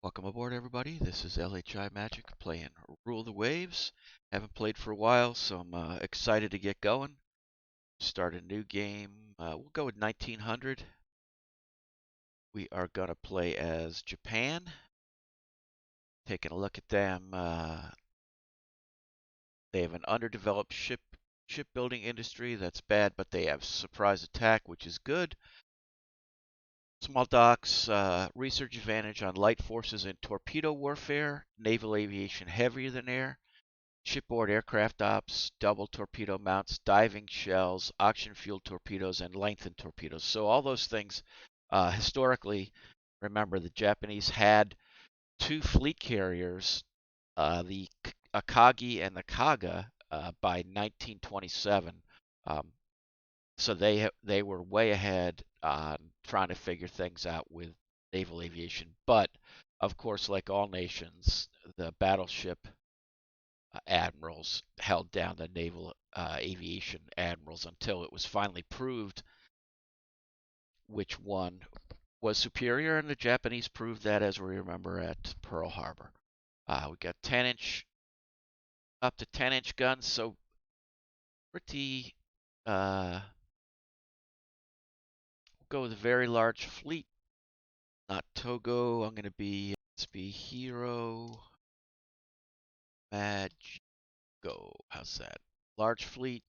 Welcome aboard, everybody. This is LHI-Magic playing Rule the Waves. Haven't played for a while, so I'm excited to get going. Start a new game. We'll go with 1900. We are going to play as Japan. Taking a look at them. They have an underdeveloped shipbuilding industry. That's bad, but they have surprise attack, which is good. Small docks, research advantage on light forces and torpedo warfare. Naval aviation heavier than air. Shipboard aircraft ops, double torpedo mounts, diving shells, oxygen fueled torpedoes, and lengthened torpedoes. So all those things, historically, remember the Japanese had two fleet carriers, the Akagi and the Kaga, by 1927. Um, so they were way ahead on trying to figure things out with naval aviation. But of course, like all nations, the battleship admirals held down the naval aviation admirals until it was finally proved which one was superior, and the Japanese proved that, as we remember, at Pearl Harbor. We got 10-inch, up to 10-inch guns, so pretty. We'll go with a very large fleet. Not Togo. I'm gonna be. Let's be Hero Magic. Go. How's that? Large fleet.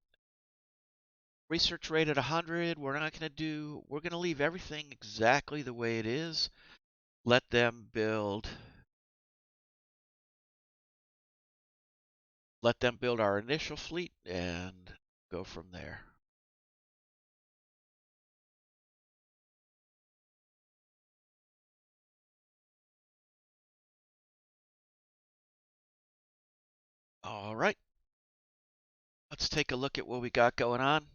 Research rate at 100. We're going to leave everything exactly the way it is. Let them build. Let them build our initial fleet and go from there. All right. Let's take a look at what we got going on.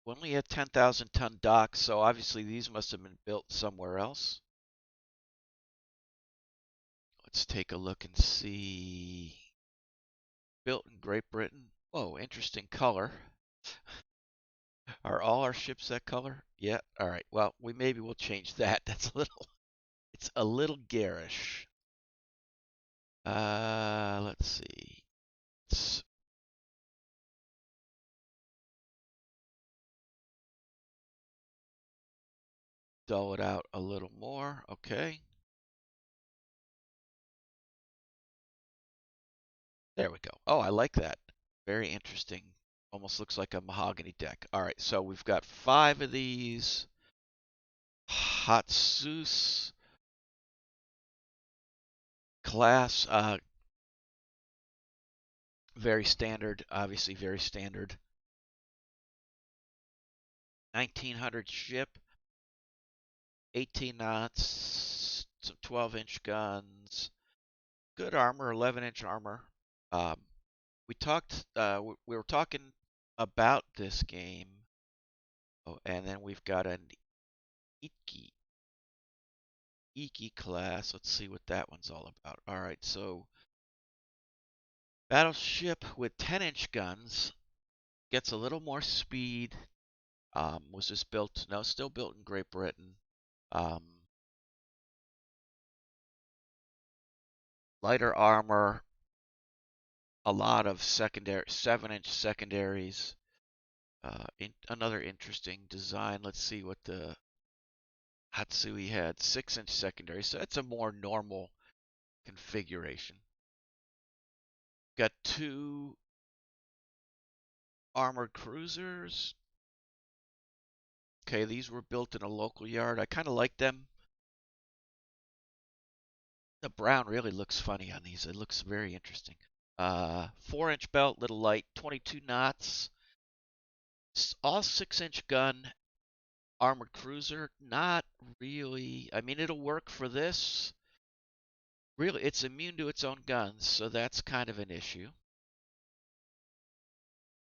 We only had 10,000 ton docks, so obviously these must have been built somewhere else. Let's take a look and see. Built in Great Britain. Whoa, interesting color. Are all our ships that color? Yeah. All right. Well, we'll change that. It's a little garish. Let's see. Let's dull it out a little more. Okay. There we go. Oh, I like that. Very interesting. Almost looks like a mahogany deck. All right, so we've got 5 of these. Hatsus class. Very standard. Obviously, very standard. 1900 ship. 18 knots. Some 12-inch guns. Good armor. 11-inch armor. Um, we were talking about this game. Oh, and then we've got an Iki class. Let's see what that one's all about. All right, so battleship with 10-inch guns gets a little more speed. Was this built? No, still built in Great Britain. Um, Lighter armor, a lot of secondary 7-inch secondaries. Another interesting design. Let's see what the Hatsui had. 6-inch secondary, so that's a more normal configuration. Got 2 armored cruisers. Okay, these were built in a local yard. I kind of like them. The brown really looks funny on these. It looks very interesting. 4-inch belt, little light, 22 knots. All 6-inch gun, armored cruiser. Not really. I mean, it'll work for this. Really, it's immune to its own guns, so that's kind of an issue.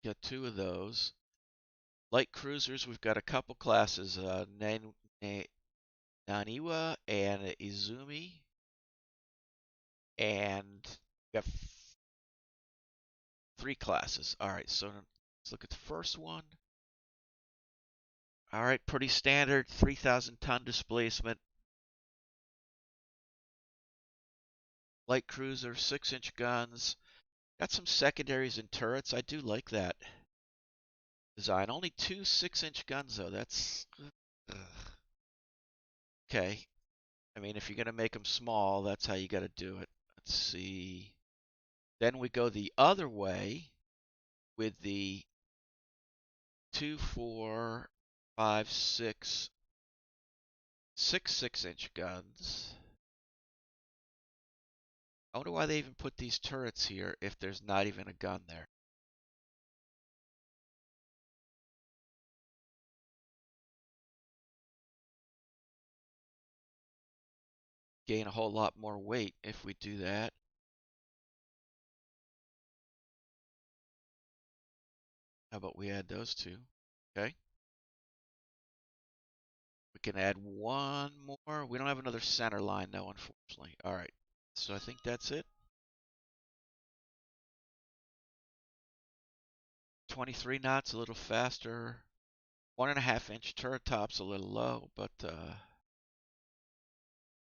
Got 2 of those. Light cruisers, we've got a couple classes, Naniwa and Izumi. And we got 3 classes. All right, so let's look at the first one. All right, pretty standard, 3,000 ton displacement. light cruiser, 6-inch guns. Got some secondaries and turrets. I do like that design. Only two 6-inch guns though. That's okay. I mean, if you're gonna make them small, that's how you got to do it. Let's see. Then we go the other way with the 2, 4, 5, 6-inch guns. I wonder why they even put these turrets here if there's not even a gun there. Gain a whole lot more weight if we do that. How about we add those two? Okay. We can add one more. We don't have another center line though, unfortunately. All right. So I think that's it. 23 knots, a little faster. 1.5-inch turret tops, a little low, but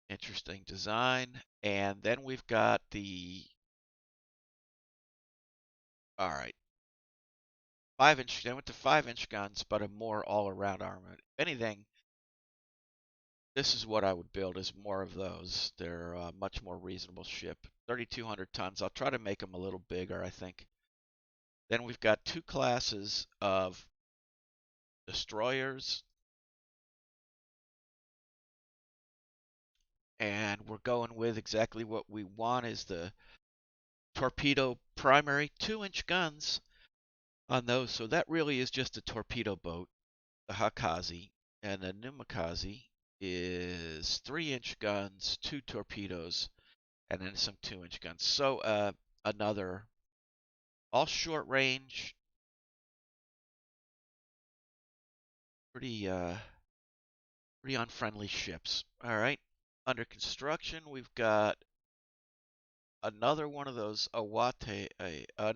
interesting design. And then we've got the, all right, 5-inch. They went to 5-inch guns, but a more all-around armament. If anything, this is what I would build is more of those. They're a much more reasonable ship. 3,200 tons. I'll try to make them a little bigger, I think. Then we've got two classes of destroyers. And we're going with exactly what we want is the torpedo primary 2-inch guns on those. So that really is just a torpedo boat, the Hakazi. And the Numikaze is 3-inch guns, two torpedoes, and then some 2-inch guns. So another all short range, pretty pretty unfriendly ships. All right. Under construction, we've got another one of those Awate.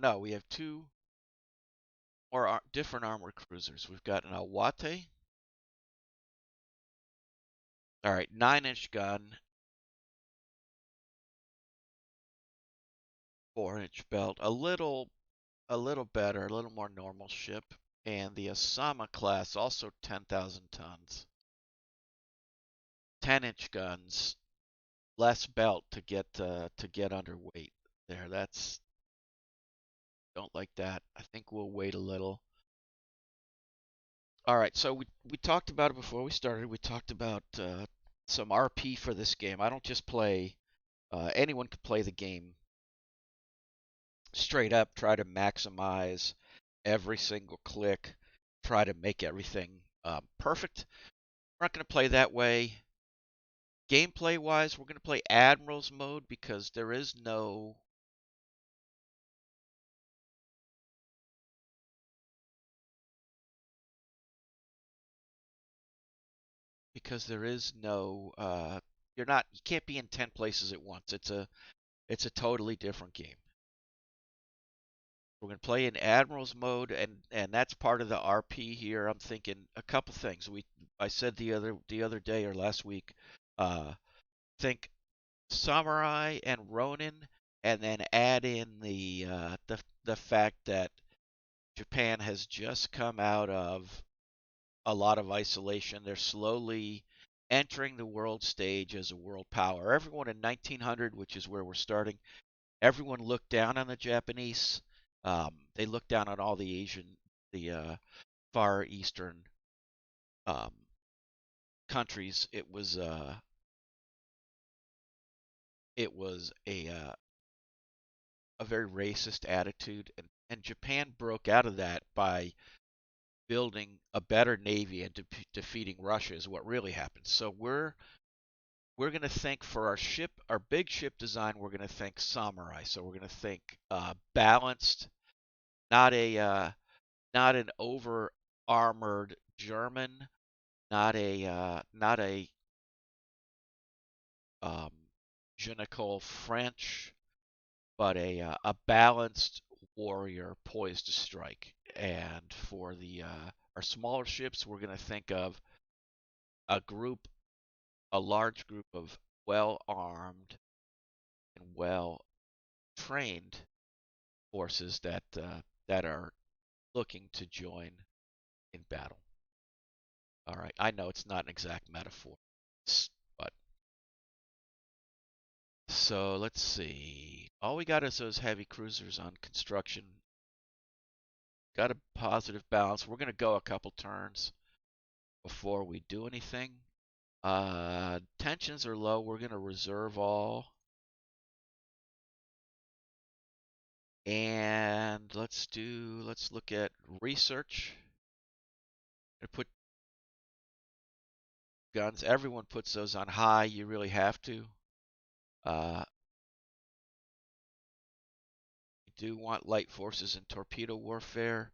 No, we have two more different armored cruisers. We've got an Awate. All right, 9-inch gun, 4-inch belt, a little better, a little more normal ship. And the Osama class, also 10,000 tons, 10-inch guns, less belt to get underweight. There, that's don't like that. I think we'll wait a little. All right, so we talked about it before we started. We talked about some RP for this game. I don't just play. Anyone can play the game straight up. Try to maximize every single click. Try to make everything perfect. We're not going to play that way. Gameplay wise, we're going to play Admiral's mode because there is no you can't be in 10 places at once. It's a totally different game. We're going to play in Admiral's mode, and that's part of the RP here. I'm thinking a couple things. I said the other day or last week, think Samurai and Ronin, and then add in the fact that Japan has just come out of a lot of isolation. They're slowly entering the world stage as a world power. Everyone in 1900, which is where we're starting, everyone looked down on the Japanese. They looked down on all the Far Eastern um, countries. It was a very racist attitude, and Japan broke out of that by building a better navy and defeating Russia is what really happened. So we're going to think for our big ship design, we're going to think samurai. So we're going to think balanced, not not an over armored German, not a um, je ne sais French, but a balanced warrior poised to strike. And for the our smaller ships, we're going to think of a group, a large group of well armed and well trained forces that are looking to join in battle. All right, I know it's not an exact metaphor, but so let's see. All we got is those heavy cruisers on construction. Got a positive balance. We're gonna go a couple turns before we do anything. Tensions are low. We're gonna reserve all. And let's look at research. I put guns. Everyone puts those on high. You really have to. Uh, you do want light forces and torpedo warfare.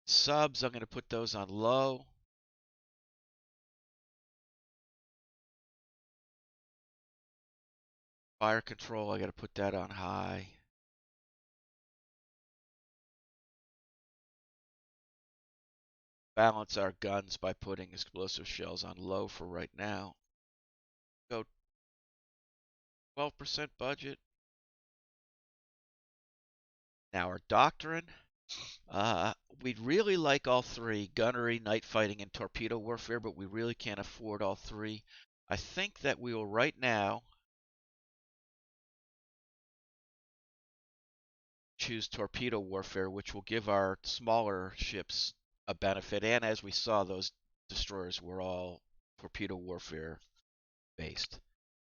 Subs, I'm going to put those on low. Fire control, I got to put that on high. Balance our guns by putting explosive shells on low for right now. Go 12% budget. Now our doctrine. We'd really like all three, gunnery, night fighting, and torpedo warfare, but we really can't afford all three. I think that we will right now choose torpedo warfare, which will give our smaller ships a benefit. And as we saw, those destroyers were all torpedo warfare based.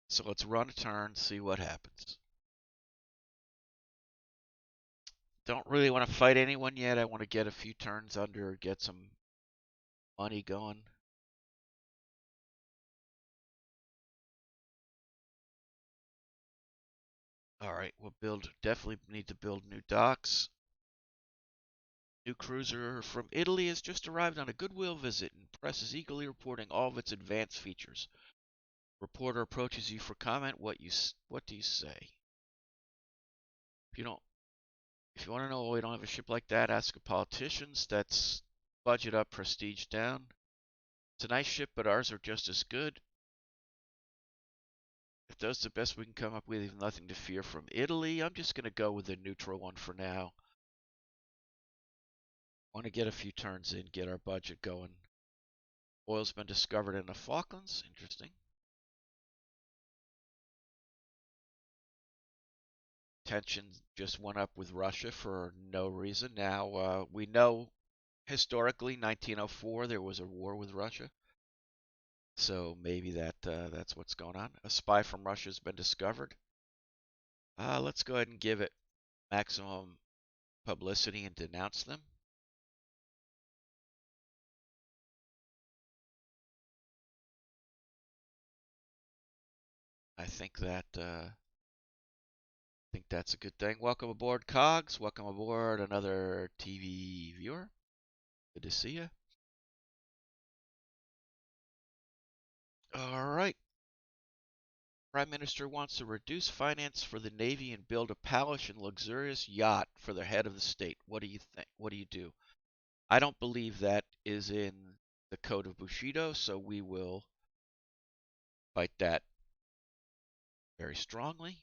So let's run a turn, see what happens. Don't really want to fight anyone yet. I want to get a few turns under, get some money going. All right, we'll definitely need to build new docks. New cruiser from Italy has just arrived on a goodwill visit and press is eagerly reporting all of its advanced features. Reporter approaches you for comment. What do you say? If you don't, if you want to know why we don't have a ship like that, ask a politician. That's budget up, prestige down. It's a nice ship, but ours are just as good. If those are the best we can come up with, you've nothing to fear from Italy. I'm just going to go with the neutral one for now. Want to get a few turns in, get our budget going. Oil's been discovered in the Falklands. Interesting. Tensions just went up with Russia for no reason. Now, we know historically, 1904, there was a war with Russia. So maybe that's what's going on. A spy from Russia has been discovered. Let's go ahead and give it maximum publicity and denounce them. I think that's a good thing. Welcome aboard, Cogs. Welcome aboard, another TV viewer. Good to see you. All right. Prime Minister wants to reduce finance for the Navy and build a palace and luxurious yacht for the head of the state. What do you think? What do you do? I don't believe that is in the code of Bushido, so we will fight that very strongly.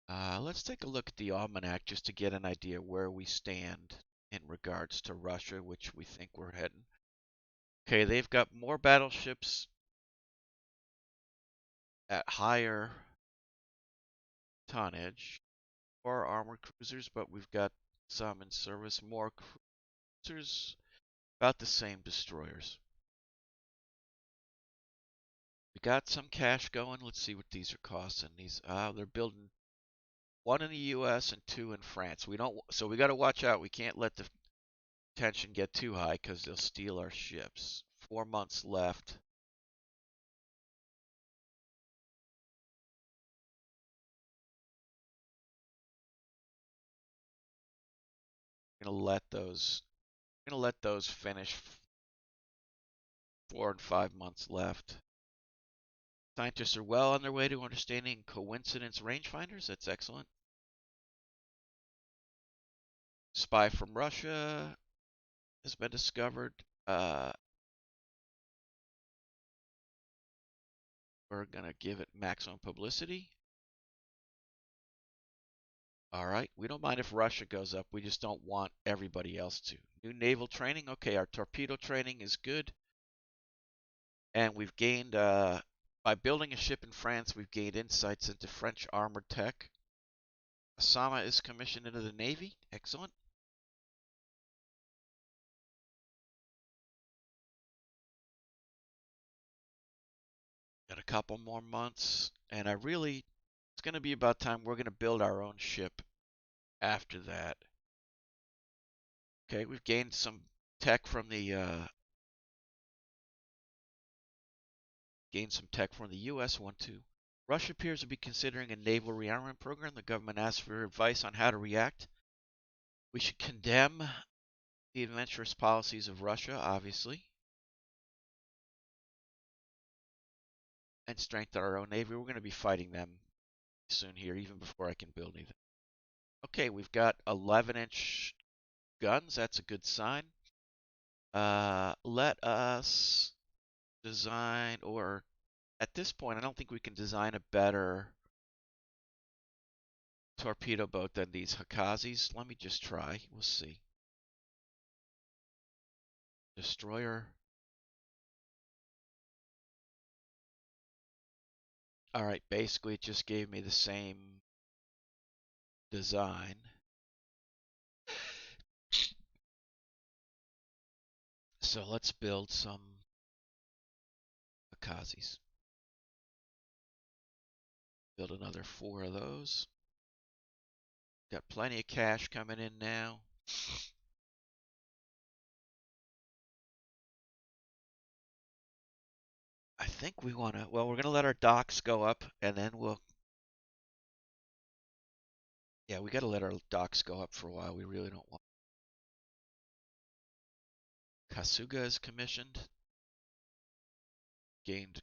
Let's take a look at the almanac just to get an idea where we stand in regards to Russia, which we think we're heading. Okay, they've got more battleships at higher tonnage, more armored cruisers, but we've got some in service, more cruisers, about the same destroyers. We got some cash going. Let's see what these are costing. They're building one in the U.S. and two in France. So we got to watch out. We can't let the tension get too high because they'll steal our ships. 4 months left. Gonna let those. Gonna let those finish. 4 and 5 months left. Scientists are well on their way to understanding coincidence rangefinders. That's excellent. Spy from Russia has been discovered. We're gonna give it maximum publicity. All right. We don't mind if Russia goes up. We just don't want everybody else to. New naval training. Okay, our torpedo training is good. And we've gained, by building a ship in France, we've gained insights into French armored tech. Osama is commissioned into the Navy. Excellent. Got a couple more months. And it's going to be about time we're going to build our own ship after that. Okay, we've gained some tech from the U.S. one too. Russia appears to be considering a naval rearmament program. The government asked for advice on how to react. We should condemn the adventurous policies of Russia, obviously, and strengthen our own navy. We're going to be fighting them soon here, even before I can build anything. Okay, we've got 11-inch guns. That's a good sign. Let us design, or at this point, I don't think we can design a better torpedo boat than these Hakazis. Let me just try. We'll see. Destroyer. All right, basically it just gave me the same design. So let's build some Hakazis. Build another 4 of those. Got plenty of cash coming in now. I think we want to, well, we're going to let our docks go up and then yeah, we got to let our docks go up for a while. We really don't want. Kasuga is commissioned. Gained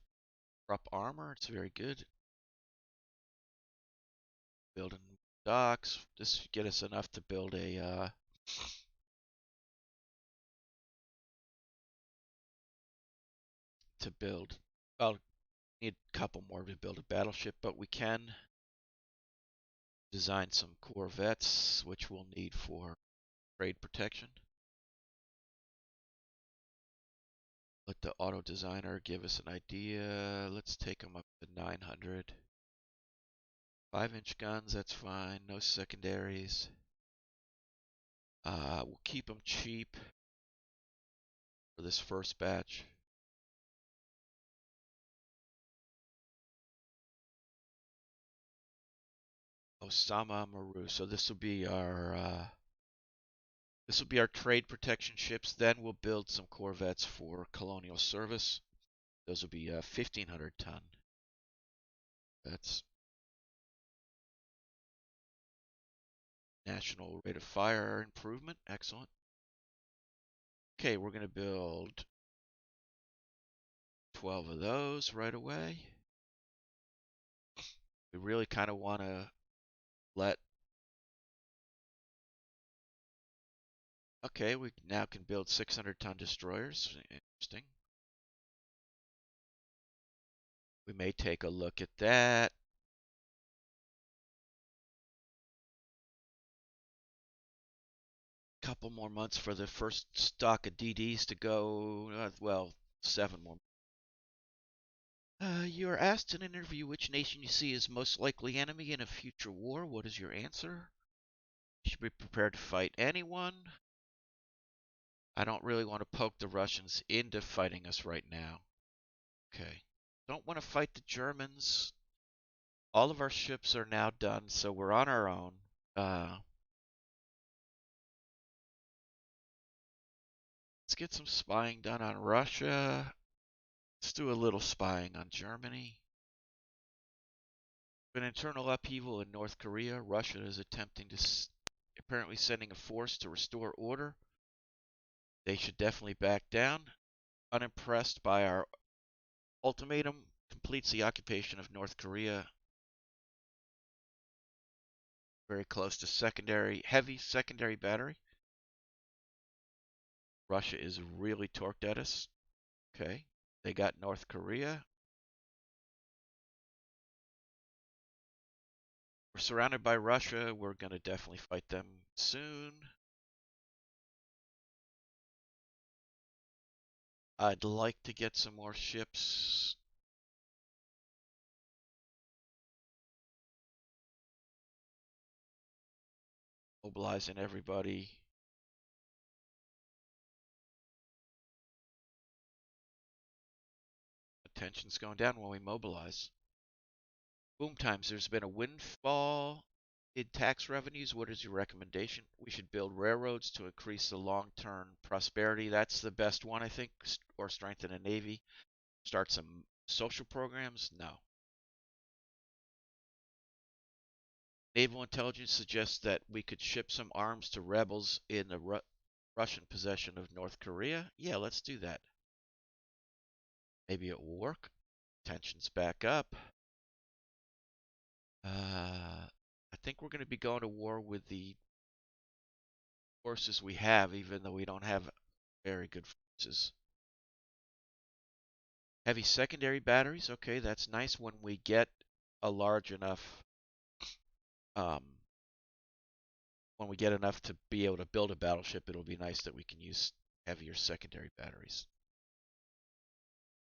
prop armor. It's very good. Building docks. This should get us enough to build to build. Well, need a couple more to build a battleship, but we can design some corvettes, which we'll need for trade protection. Let the auto designer give us an idea. Let's take them up to 900. 5-inch guns, that's fine. No secondaries. We'll keep them cheap for this first batch. Osama Maru. So this will be our trade protection ships. Then we'll build some corvettes for colonial service. Those will be 1,500 ton. That's national rate of fire improvement. Excellent. Okay, we're going to build 12 of those right away. We really kind of want to let. Okay, we now can build 600-ton destroyers. Interesting. We may take a look at that. Couple more months for the first stock of DDs to go. Well, 7 more. You are asked in an interview which nation you see as most likely enemy in a future war. What is your answer? You should be prepared to fight anyone. I don't really want to poke the Russians into fighting us right now. Okay. Don't want to fight the Germans. All of our ships are now done, so we're on our own. Let's get some spying done on Russia. Let's do a little spying on Germany. An internal upheaval in North Korea. Russia is attempting to, apparently sending a force to restore order. They should definitely back down. Unimpressed by our ultimatum. Completes the occupation of North Korea. Very close to heavy secondary battery. Russia is really torqued at us. Okay. They got North Korea. We're surrounded by Russia. We're going to definitely fight them soon. I'd like to get some more ships. Mobilizing everybody. Tension's going down when we mobilize. Boom times. There's been a windfall in tax revenues. What is your recommendation? We should build railroads to increase the long-term prosperity. That's the best one, I think. Or strengthen a navy. Start some social programs? No. Naval intelligence suggests that we could ship some arms to rebels in the Russian possession of North Korea. Yeah, let's do that. Maybe it will work. Tensions back up. I think we're going to be going to war with the forces we have, even though we don't have very good forces. Heavy secondary batteries. Okay, that's nice when we get a large enough, um, when we get enough to be able to build a battleship, it'll be nice that we can use heavier secondary batteries.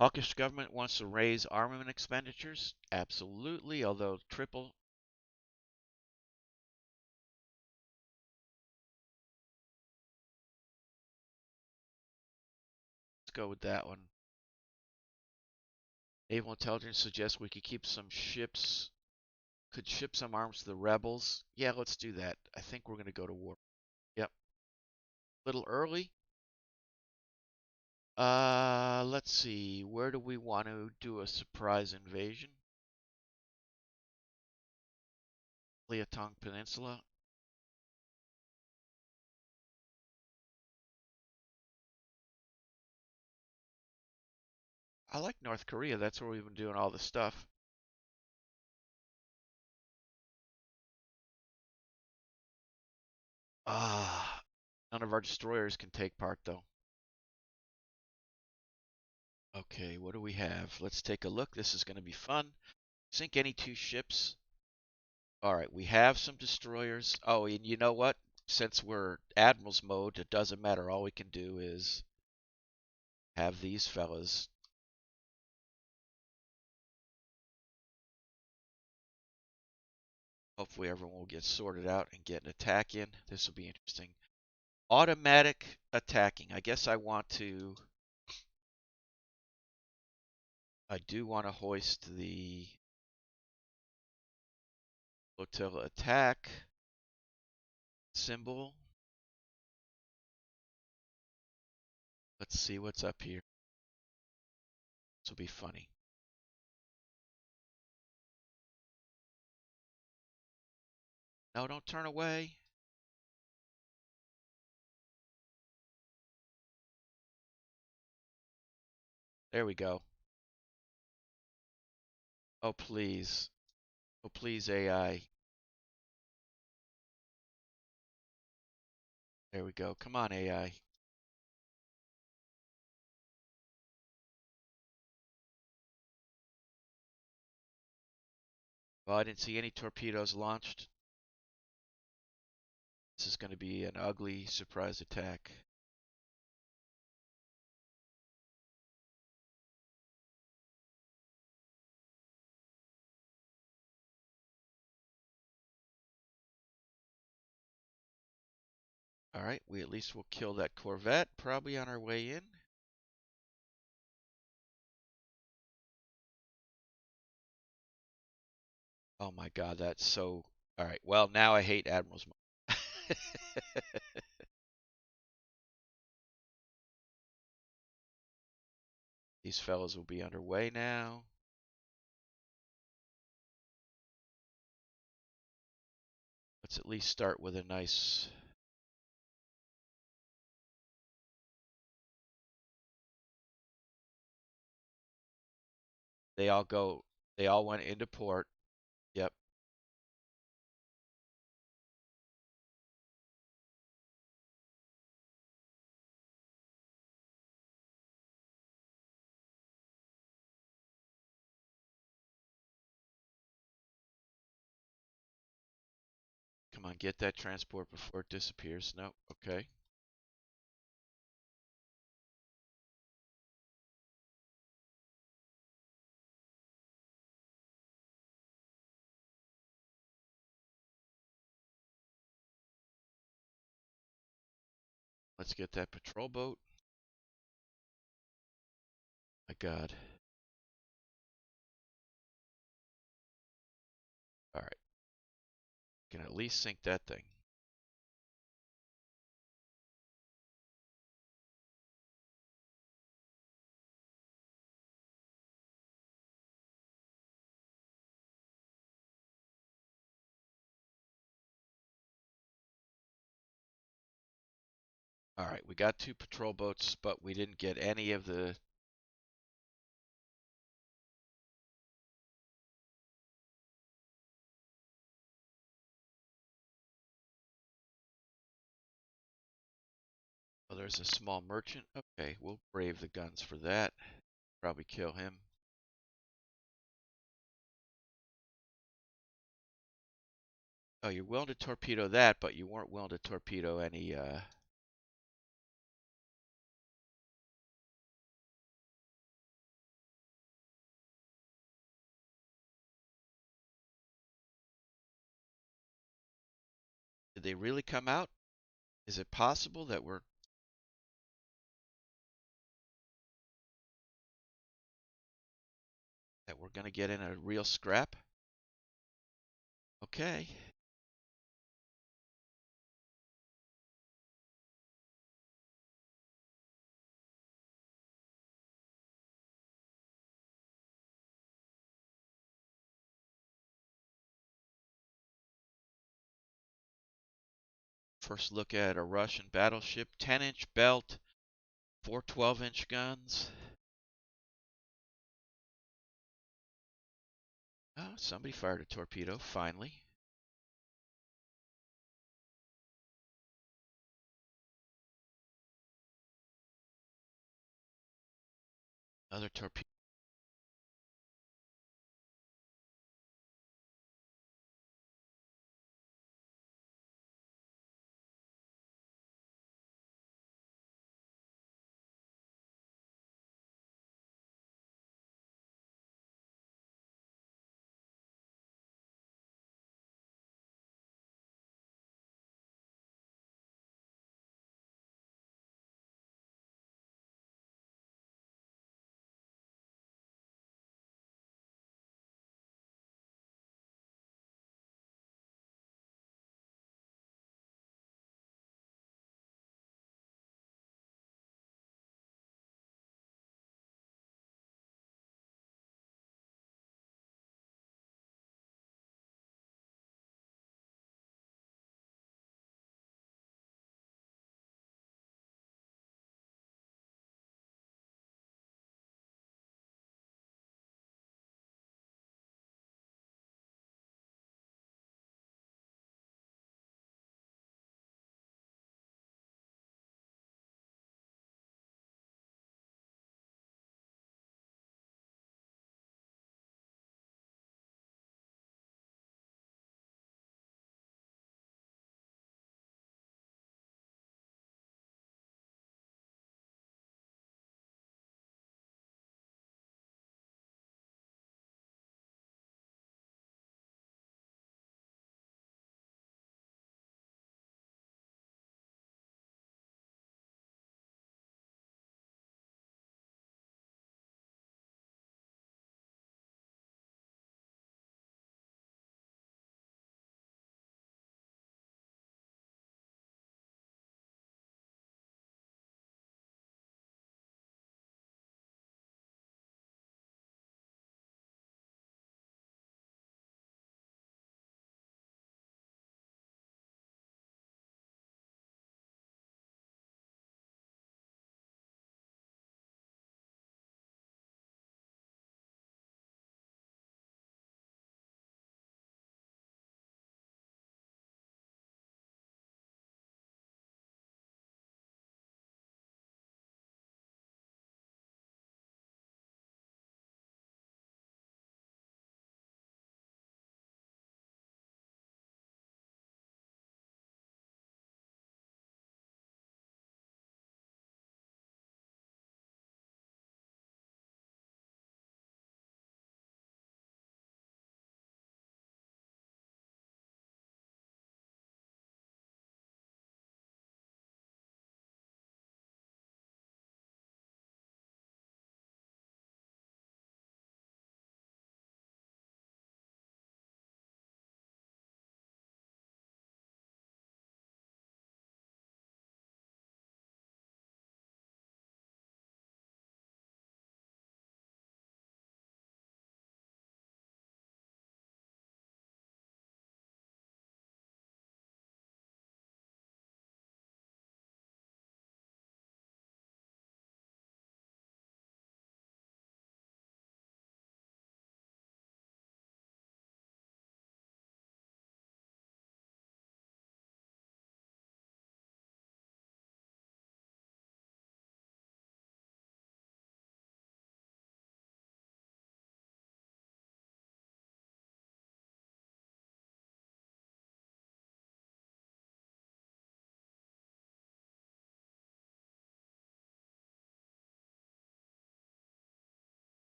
Hawkish government wants to raise armament expenditures. Absolutely, although triple. Let's go with that one. Naval intelligence suggests we could keep some ships, could ship some arms to the rebels. Yeah, let's do that. I think we're going to go to war. Yep. A little early. Let's see. Where do we want to do a surprise invasion? Liaotong Peninsula. I like North Korea. That's where we've been doing all the stuff. None of our destroyers can take part though. Okay, what do we have? Let's take a look. This is going to be fun. Sink any two ships. All right, we have some destroyers. Oh, and you know what? Since we're Admiral's mode, it doesn't matter. All we can do is have these fellas. Hopefully everyone will get sorted out and get an attack in. This will be interesting. Automatic attacking. I guess I do want to hoist the flotilla attack symbol. Let's see what's up here. This will be funny. No, don't turn away. There we go. Oh, please. Oh, please, AI. There we go. Come on, AI. Well, I didn't see any torpedoes launched. This is going to be an ugly surprise attack. All right, we at least will kill that Corvette probably on our way in. Oh my God, that's so. All right, well, now I hate Admiral's. These fellows will be underway now. Let's at least start with a nice. They all go. They all went into port. Yep. Come on, get that transport before it disappears. Nope. Okay. Let's get that patrol boat. My God. All right. Can at least sink that thing. All right, we got 2 patrol boats, but we didn't get any of the. Oh, there's a small merchant. Okay, we'll brave the guns for that. Probably kill him. Oh, you're willing to torpedo that, but you weren't willing to torpedo any. Did they really come out? Is it possible that we're gonna get in a real scrap? Okay. First look at a Russian battleship, 10-inch belt, 4 12-inch guns. Oh, somebody fired a torpedo, finally. Another torpedo.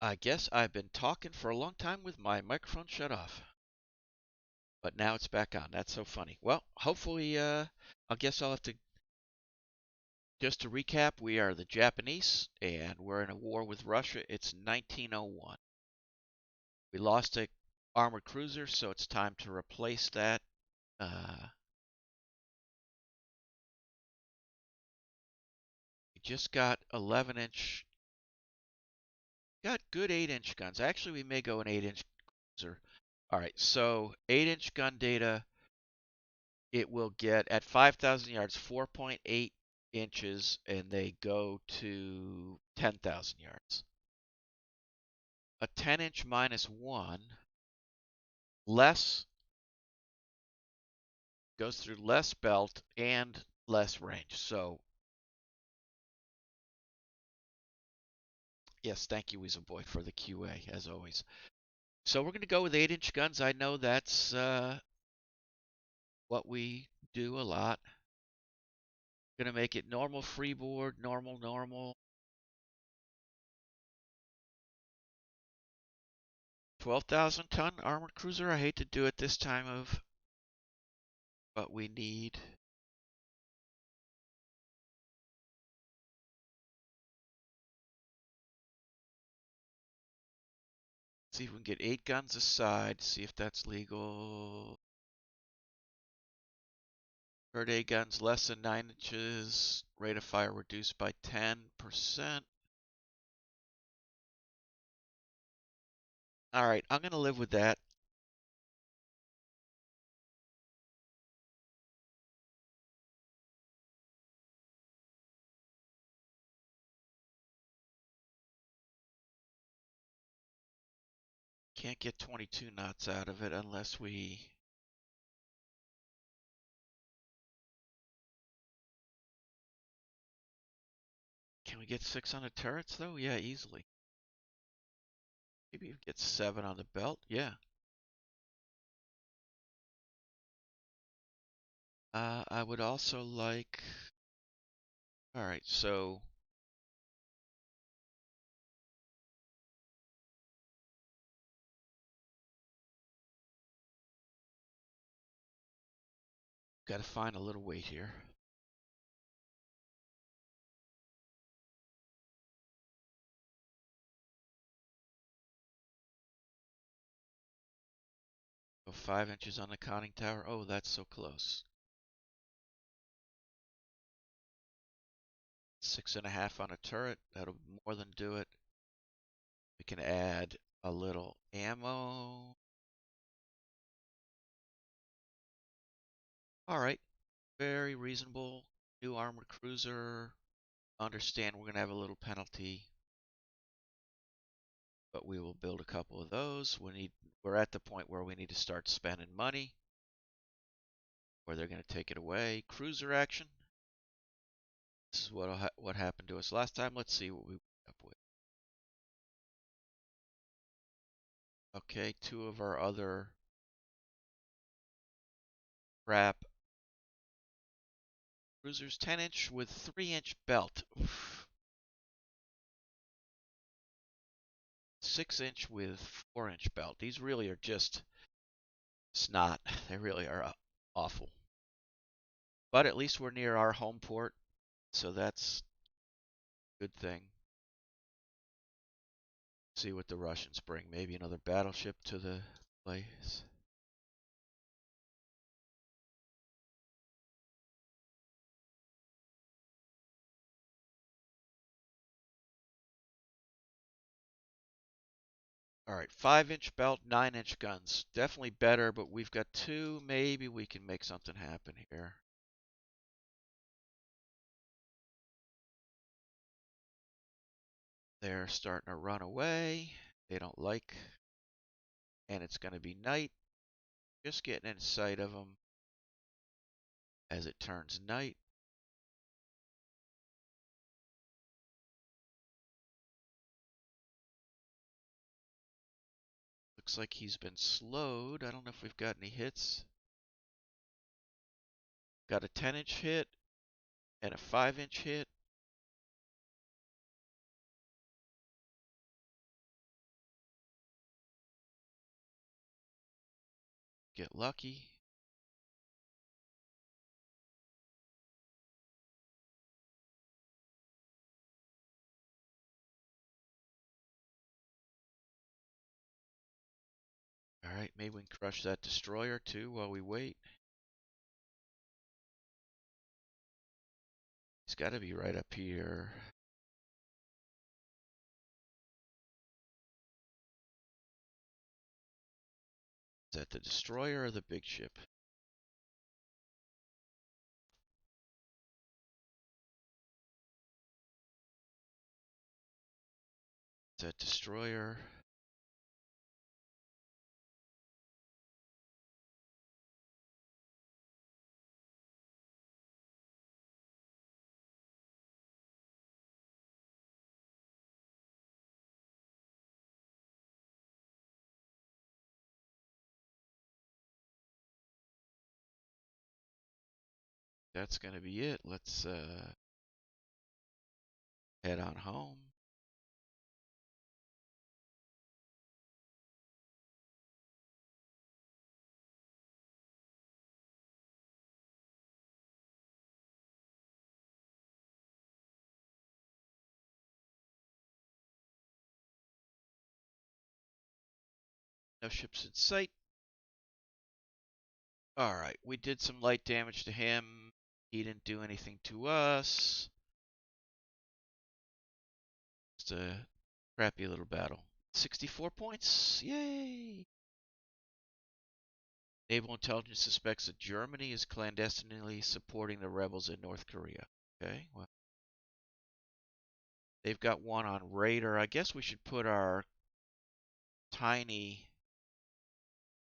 I guess I've been talking for a long time with my microphone shut off, but now it's back on. That's so funny. Well, hopefully, I guess I'll have to, just to recap, we are the Japanese and we're in a war with Russia. It's 1901. We lost a armored cruiser, so it's time to replace that. We just got 11-inch, got good 8-inch guns. Actually, we may go an 8-inch cruiser. All right, so 8-inch gun data. It will get at 5,000 yards 4.8 inches, and they go to 10,000 yards. A 10-inch -1 less goes through less belt and less range. So yes, thank you, Weasel Boy, for the QA as always. So we're going to go with 8-inch guns. I know that's what we do a lot. Going to make it normal freeboard, normal. 12,000 ton armored cruiser. I hate to do it this time of, but we need. See if we can get 8 guns aside. See if that's legal. Per day guns less than 9 inches. Rate of fire reduced by 10%. Alright, I'm going to live with that. Can't get 22 knots out of it unless we. Can we get 6 on the turrets though? Yeah, easily. Maybe get 7 on the belt. Yeah. I would also like. Alright, so. Gotta find a little weight here. Go 5 inches on the conning tower. Oh, that's so close. 6.5 on a turret. That'll more than do it. We can add a little ammo. All right, very reasonable. New armored cruiser. Understand we're gonna have a little penalty, but we will build a couple of those. We're at the point where we need to start spending money, or they're gonna take it away. Cruiser action. This is what happened to us last time. Let's see what we end up with. Okay, 2 of our other crap cruisers, 10-inch with 3-inch belt. 6-inch with 4-inch belt. These really are just snot. They really are awful. But at least we're near our home port, so that's a good thing. See what the Russians bring. Maybe another battleship to the place. All right, 5-inch belt, 9-inch guns. Definitely better, but we've got 2. Maybe we can make something happen here. They're starting to run away. They don't like, and it's going to be night. Just getting in sight of them as it turns night. Looks like he's been slowed. I don't know if we've got any hits. Got a 10-inch hit and a 5-inch hit. get lucky. All right, maybe we can crush that destroyer too while we wait. He's got to be right up here. Is that the destroyer or the big ship? Is that destroyer? That's going to be it. Let's head on home. No ships in sight. All right, we did some light damage to him. He didn't do anything to us. Just a crappy little battle. 64 points. Yay! Naval intelligence suspects that Germany is clandestinely supporting the rebels in North Korea. Okay, well, they've got one on radar. I guess we should put our tiny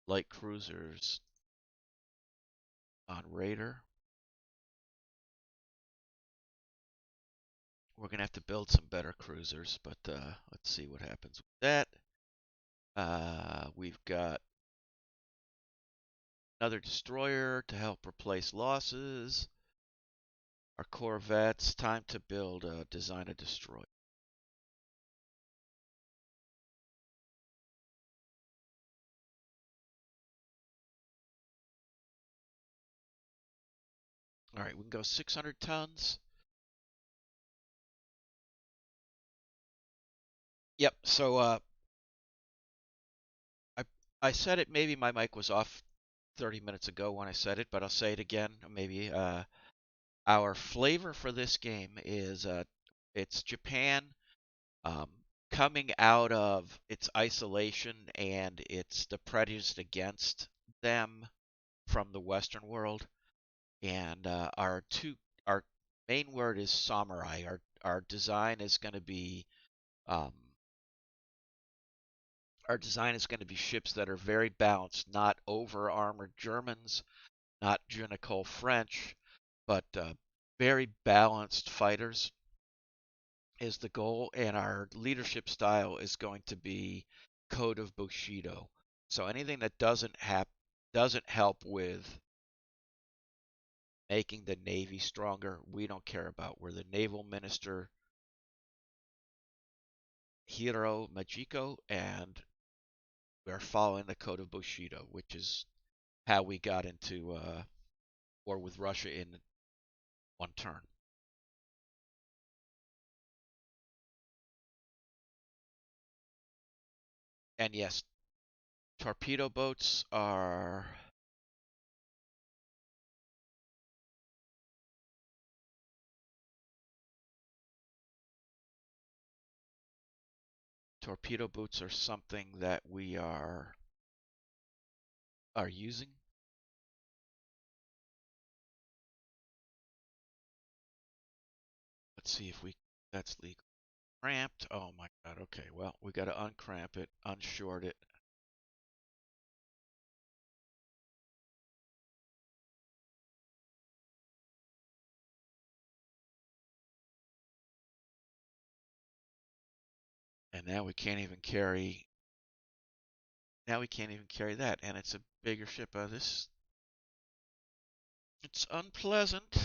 light cruisers on radar. We're going to have to build some better cruisers, but let's see what happens with that. We've got another destroyer to help replace losses. Our corvettes, time to build, design a destroyer. All right, we can go 600 tons. Yep, so I, I said it, maybe my mic was off 30 minutes ago when I said it, but I'll say it again, maybe. Our flavor for this game is it's Japan um, coming out of its isolation and it's the prejudice against them from the Western world. And our main word is samurai. Our design is going to be um, our design is going to be ships that are very balanced, not over armored Germans, not Junico French, but very balanced fighters is the goal, and our leadership style is going to be Code of Bushido. So anything that doesn't help with making the Navy stronger, we don't care about. We're the naval minister, Hiro Majiko, and we're following the Code of Bushido, which is how we got into war with Russia in one turn. And yes, torpedo boats are something that we are using. Let's see if we that's legal. Cramped. Oh my god. Okay. Well, we got to uncramp it, unshort it. And now we can't even carry. Now we can't even carry that, and it's a bigger ship. This it's unpleasant.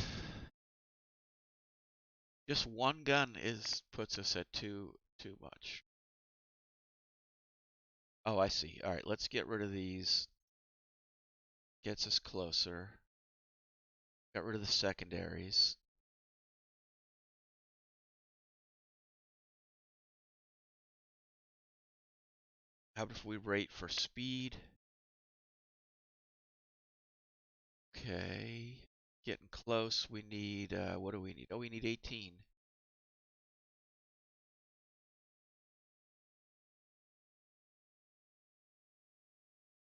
Just one gun is puts us at too much. Oh, I see. All right, let's get rid of these. Gets us closer. Got rid of the secondaries. How about if we rate for speed? Okay. Getting close. We need, what do we need? Oh, we need 18.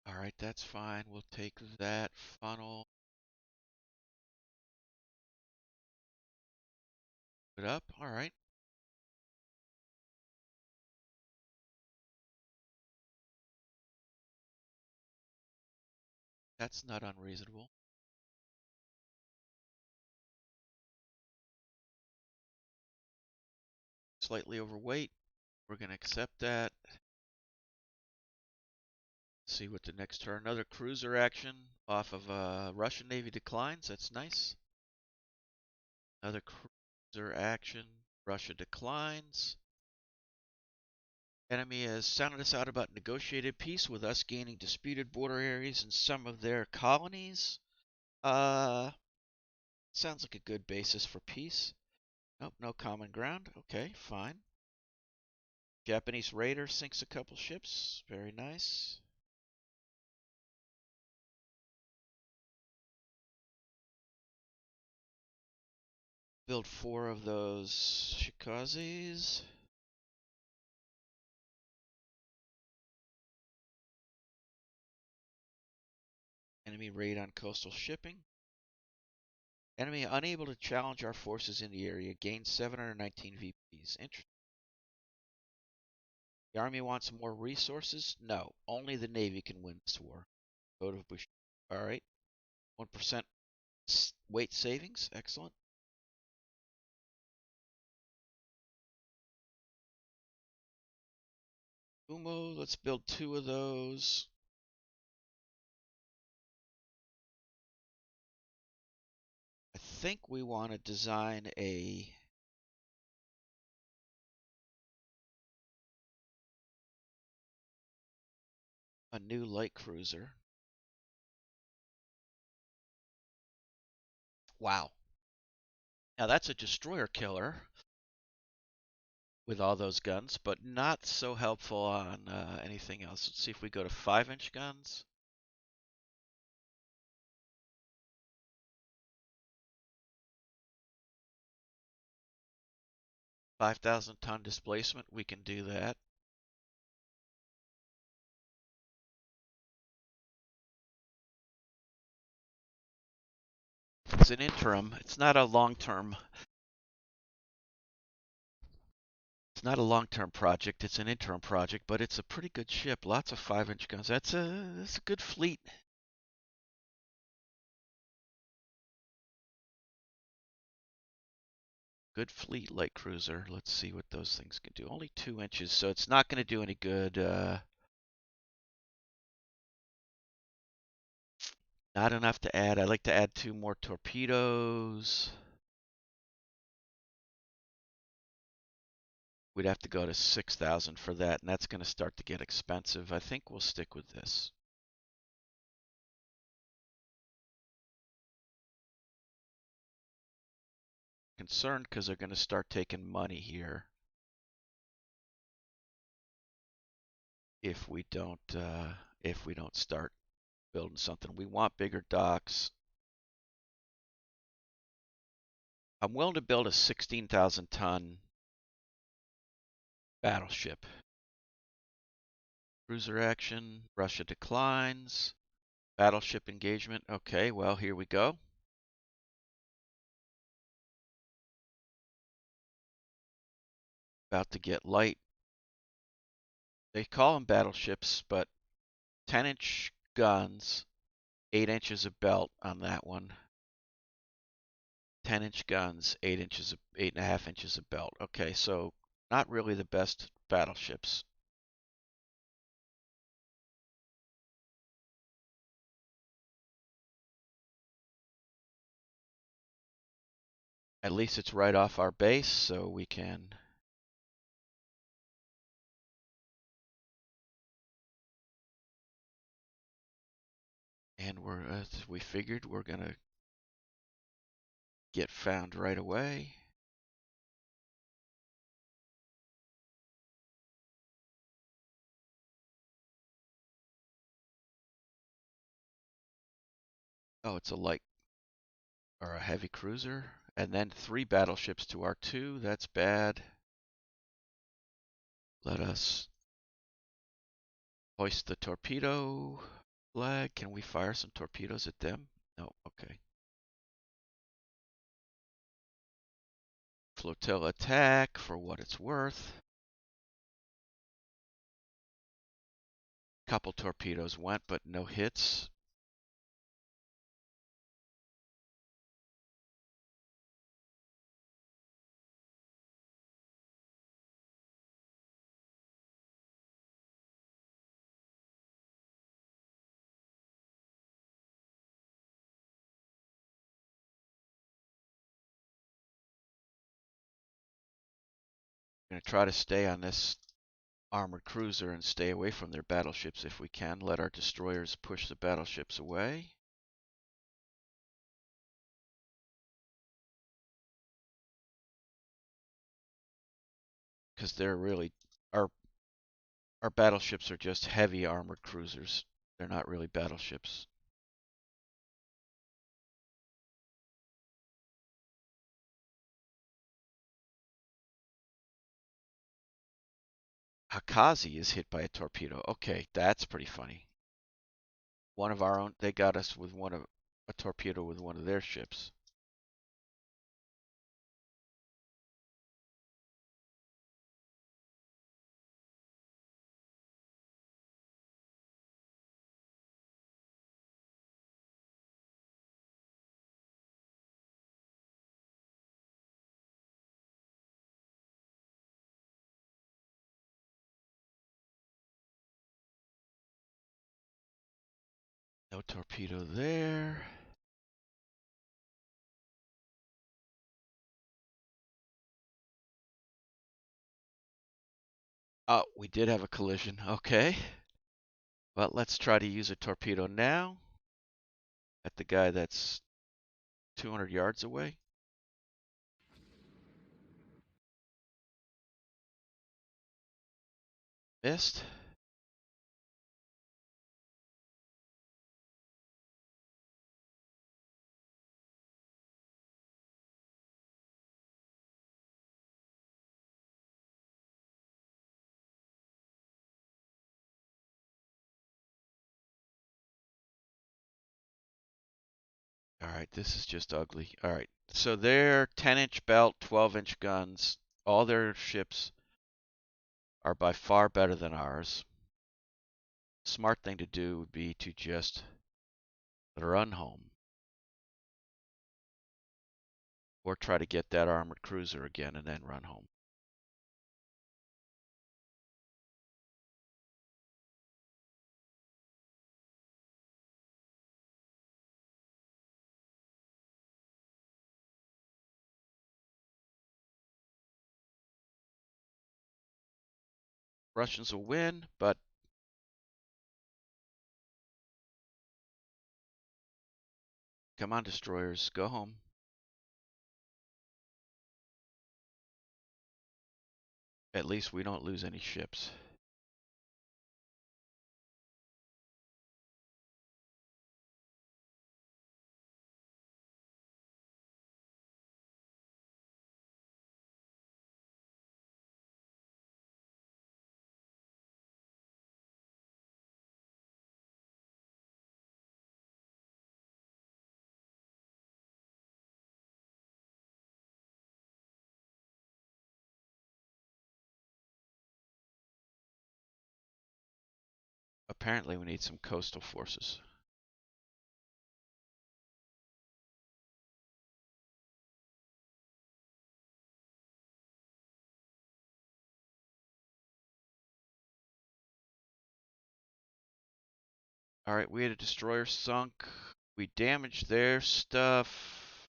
All right, that's fine. We'll take that funnel. Put it up. All right. That's not unreasonable. Slightly overweight. We're going to accept that. See what the next turn. Another cruiser action off of Russian Navy declines. That's nice. Another cruiser action. Russia declines. Enemy has sounded us out about negotiated peace with us gaining disputed border areas in some of their colonies. Sounds like a good basis for peace. Nope, no common ground. Okay, fine. Japanese raider sinks a couple ships. Very nice. Build 4 of those shikazes. Enemy raid on coastal shipping. Enemy unable to challenge our forces in the area. Gain 719 VPs. Interesting. The Army wants more resources? No. Only the Navy can win this war. Code of Bush. Alright. 1% weight savings. Excellent. Umo, let's build 2 of those. I think we want to design a new light cruiser. Wow. Now that's a destroyer killer with all those guns, but not so helpful on anything else. Let's see if we go to 5-inch guns. $5,000-ton displacement, we can do that. It's an interim. It's not a long-term. It's not a long-term project. It's an interim project, but it's a pretty good ship. Lots of 5-inch guns. That's a good fleet. Good fleet light cruiser. Let's see what those things can do. Only 2 inches, so it's not going to do any good. Not enough to add. I'd like to add 2 more torpedoes. We'd have to go to 6,000 for that, and that's going to start to get expensive. I think we'll stick with this. Concerned because they're going to start taking money here if we don't start building something. We want bigger docks. I'm willing to build a 16,000 ton battleship. Cruiser action. Russia declines. Battleship engagement. Okay, well, here we go. About to get light. They call them battleships, but 10-inch guns, 8 inches of belt on that one. 10-inch guns, 8.5 inches of belt. Okay, so not really the best battleships. At least it's right off our base, so we can. And we figured we're gonna get found right away. Oh, it's a light or a heavy cruiser. And then 3 battleships to our 2. That's bad. Let us hoist the torpedo flag. Can we fire some torpedoes at them? No, okay. Flotilla attack for what it's worth. Couple torpedoes went, but no hits. Gonna try to stay on this armored cruiser and stay away from their battleships if we can. Let our destroyers push the battleships away. Because they're really our our battleships are just heavy armored cruisers. They're not really battleships. Akazi is hit by a torpedo. Okay, that's pretty funny. One of our own, they got us with a torpedo with one of their ships. No torpedo there. Oh, we did have a collision. Okay. Well, let's try to use a torpedo now at the guy that's 200 yards away. Missed. All right, this is just ugly. All right, so they're 10-inch belt, 12-inch guns. All their ships are by far better than ours. Smart thing to do would be to just run home or try to get that armored cruiser again and then run home. Russians will win, but come on, destroyers, go home. At least we don't lose any ships. Apparently we need some coastal forces. All right, we had a destroyer sunk. We damaged their stuff.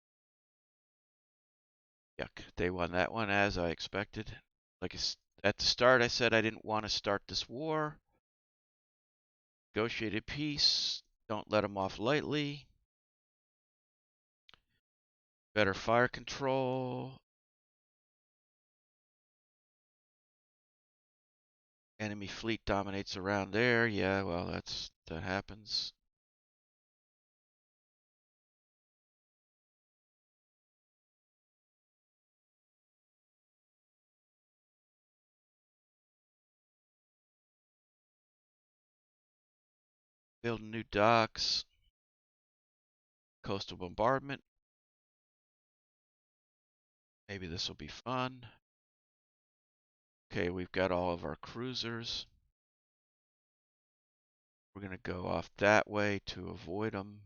Yuck, they won that one as I expected. Like at the start, I said I didn't want to start this war. Negotiated peace. Don't let them off lightly. Better fire control. Enemy fleet dominates around there. Yeah, well, that happens. Building new docks. Coastal bombardment. Maybe this will be fun. Okay, we've got all of our cruisers. We're going to go off that way to avoid them.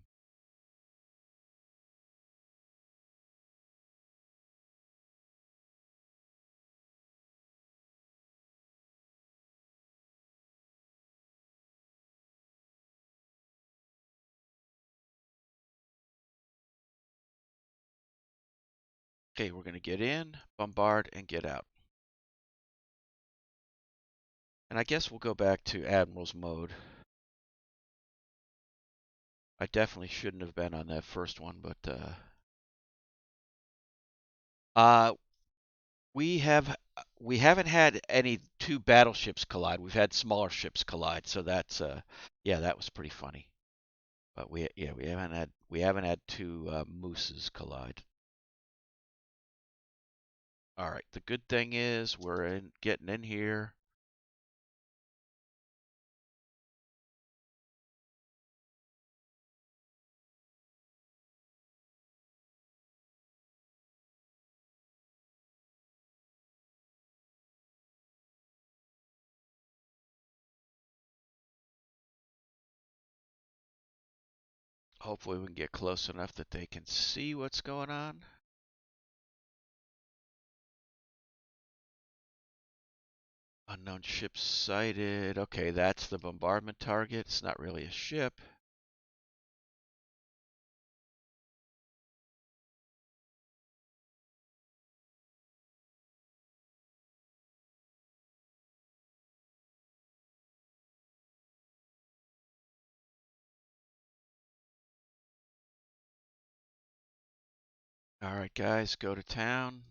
Okay, we're going to get in, bombard, and get out. And I guess we'll go back to Admiral's mode. I definitely shouldn't have been on that first one, but uh, we have we haven't had any two battleships collide. We've had smaller ships collide, so that's yeah, that was pretty funny. But we haven't had two mooses collide. All right, the good thing is we're getting in here. Hopefully we can get close enough that they can see what's going on. Unknown ship sighted. Okay, that's the bombardment target. It's not really a ship. All right, guys, go to town.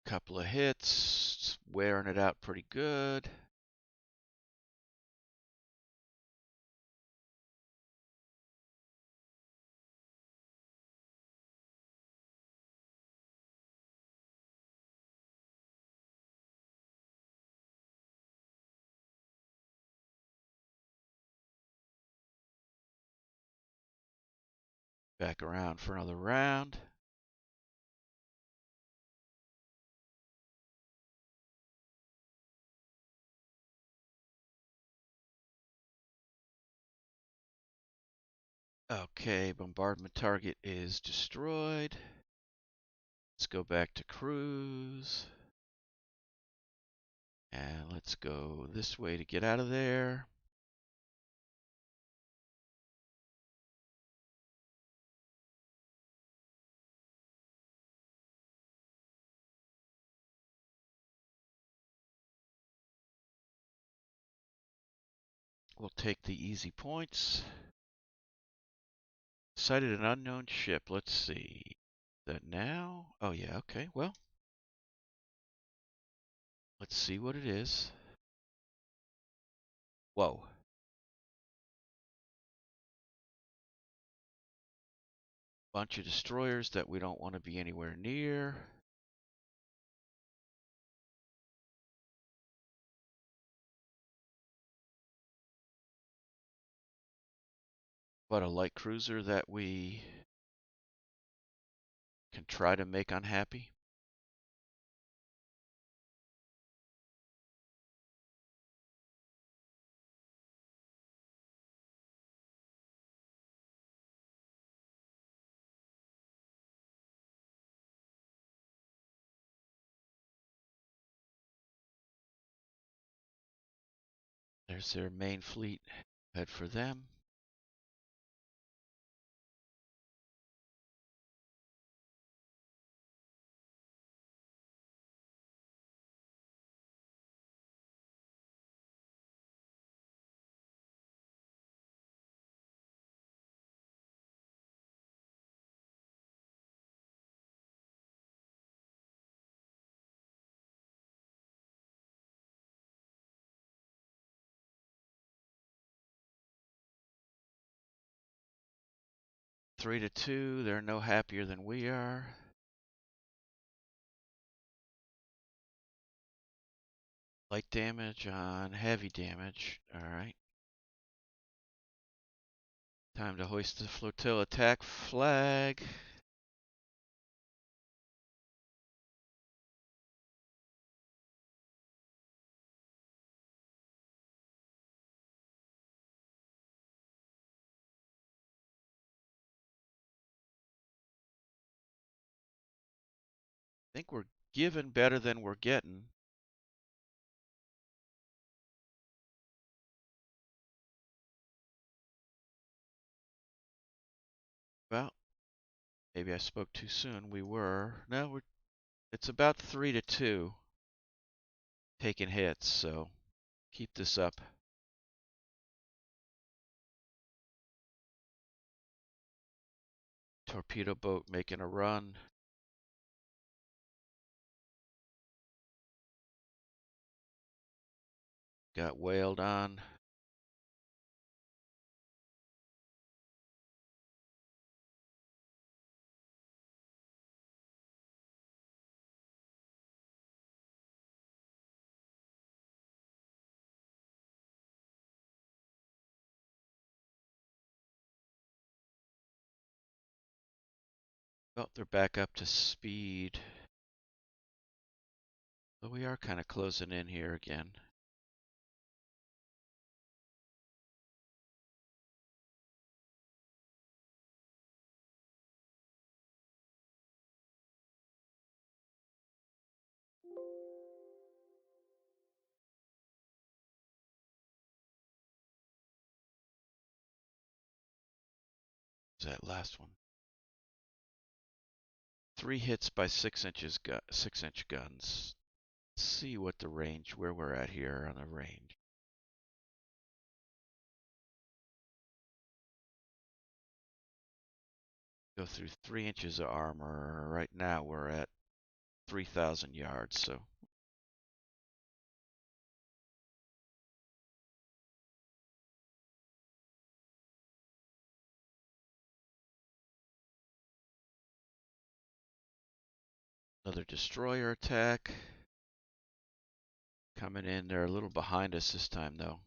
Couple of hits, wearing it out pretty good. Back around for another round. Okay, bombardment target is destroyed. Let's go back to cruise. And let's go this way to get out of there. We'll take the easy points. Sighted an unknown ship. Let's see. That now? Oh, yeah, okay. Well, let's see what it is. Whoa. Bunch of destroyers that we don't want to be anywhere near. But a light cruiser that we can try to make unhappy. There's their main fleet. Head for them. 3-2. They're no happier than we are. Light damage on heavy damage. All right. Time to hoist the flotilla attack flag. I think we're giving better than we're getting. Well, maybe I spoke too soon. We were. No, it's about 3-2 taking hits, so keep this up. Torpedo boat making a run. Got whaled on. Oh, they're back up to speed. But we are kind of closing in here again. That last one. 3 hits by 6-inch guns. Let's see what the range, where we're at here on the range. Go through 3 inches of armor. Right now we're at 3,000 yards, so. Another destroyer attack. Coming in, they're a little behind us this time though.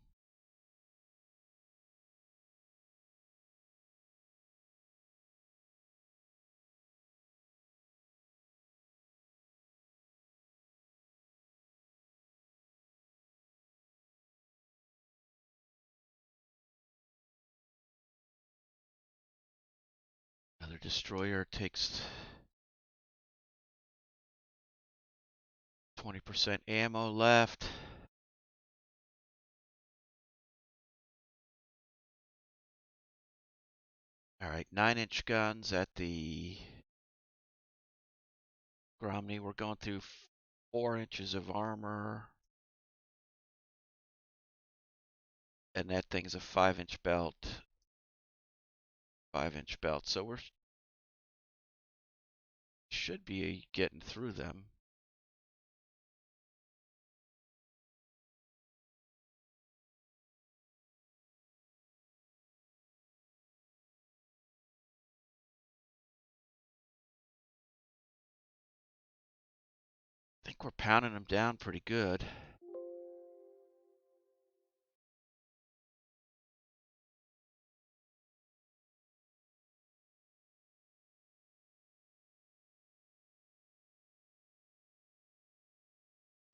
Another destroyer takes 20% ammo left. All right, 9-inch guns at the Gromny. We're going through 4 inches of armor. And that thing's a 5-inch belt. 5-inch belt. So we're should be getting through them. I think we're pounding them down pretty good.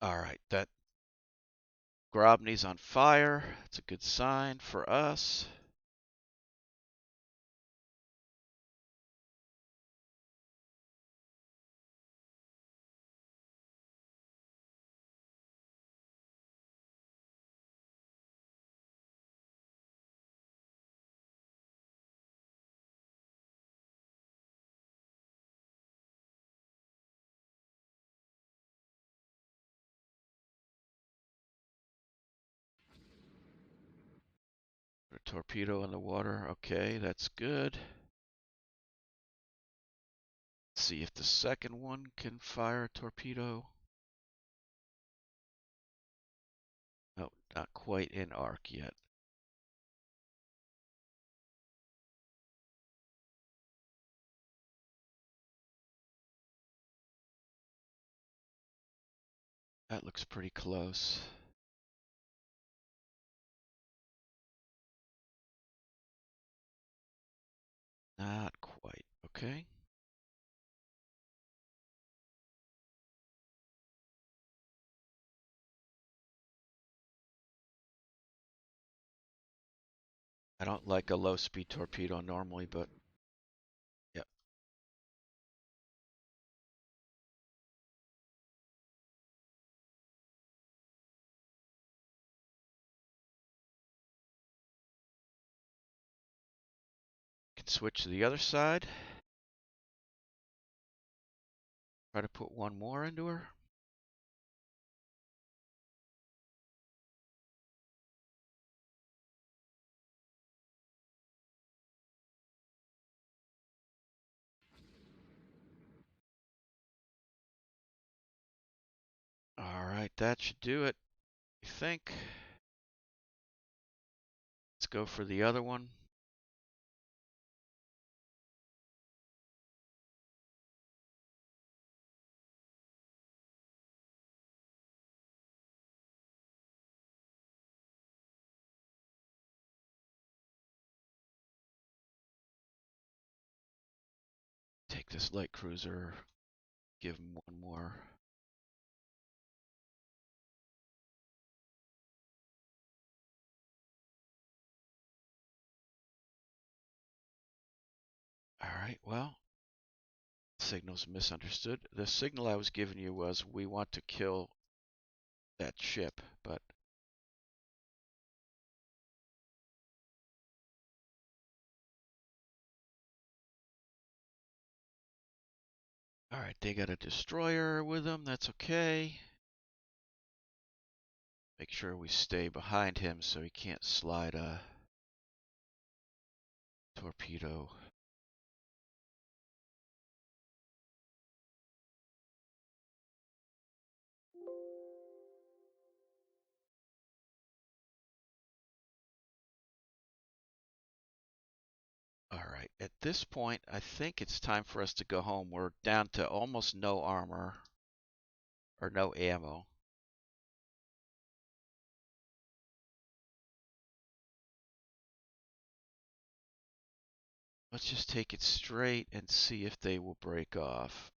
All right, that Grobny's on fire. That's a good sign for us. A torpedo in the water. Okay, that's good. Let's see if the second one can fire a torpedo. No, not quite in arc yet. That looks pretty close. Not quite. Okay. I don't like a low speed torpedo normally, but yep. Can switch to the other side. Try to put one more into her. All right, that should do it, I think. Let's go for the other one. Take this light cruiser, give him one more. All right, well, signal's misunderstood. The signal I was giving you was we want to kill that ship, but all right, they got a destroyer with them. That's okay. Make sure we stay behind him so he can't slide a torpedo. All right, at this point, I think it's time for us to go home. We're down to almost no armor or no ammo. Let's just take it straight and see if they will break off.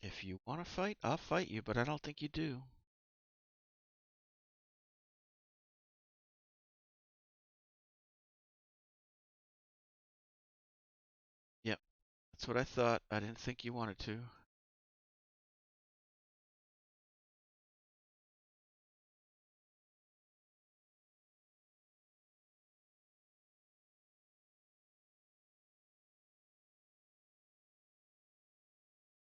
If you want to fight, I'll fight you, but I don't think you do. Yep, that's what I thought. I didn't think you wanted to.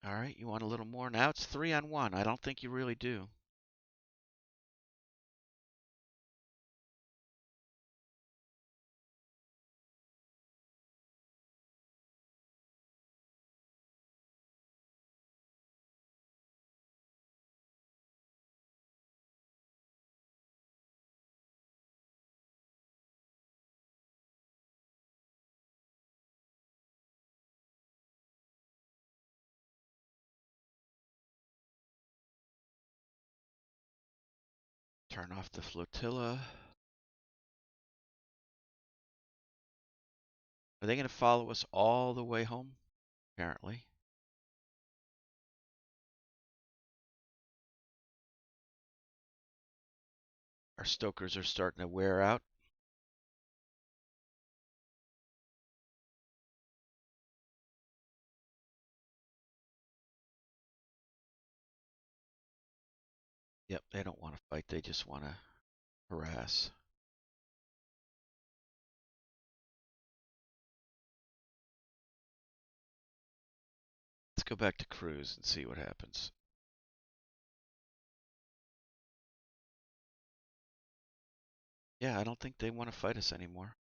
All right, you want a little more? Now it's 3-on-1. I don't think you really do. Turn off the flotilla. Are they going to follow us all the way home? Apparently. Our stokers are starting to wear out. Yep, they don't want to fight. They just want to harass. go back to cruise and see what happens. Yeah, I don't think they want to fight us anymore.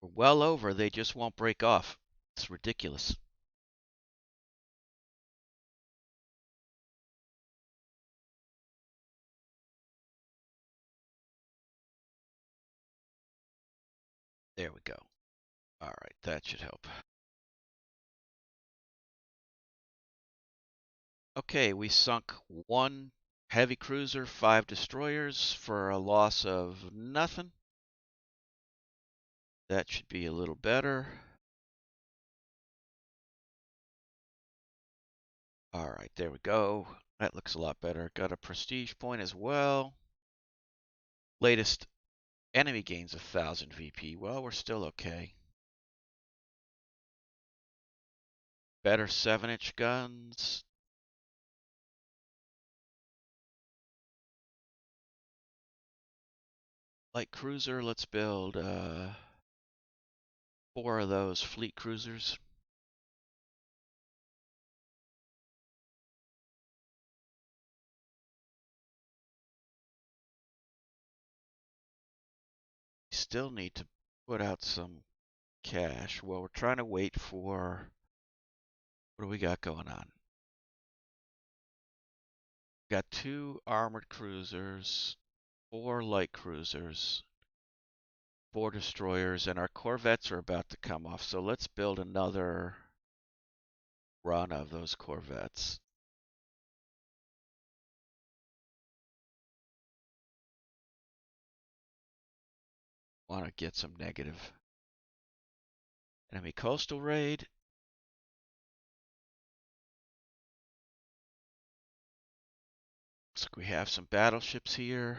We're well over, they just won't break off. It's ridiculous. There we go. All right, that should help. Okay, we sunk one heavy cruiser, 5 destroyers for a loss of nothing. That should be a little better. All right, there we go. That looks a lot better. Got a prestige point as well. Latest enemy gains 1,000 VP. Well, we're still okay. Better 7-inch guns. Light cruiser, let's build 4 of those fleet cruisers. Still need to put out some cash. Well, we're trying to wait for, what do we got going on? Got 2 armored cruisers, 4 light cruisers, 4 destroyers, and our corvettes are about to come off. So let's build another run of those corvettes. Want to get some negative. Enemy coastal raid. Looks like we have some battleships here.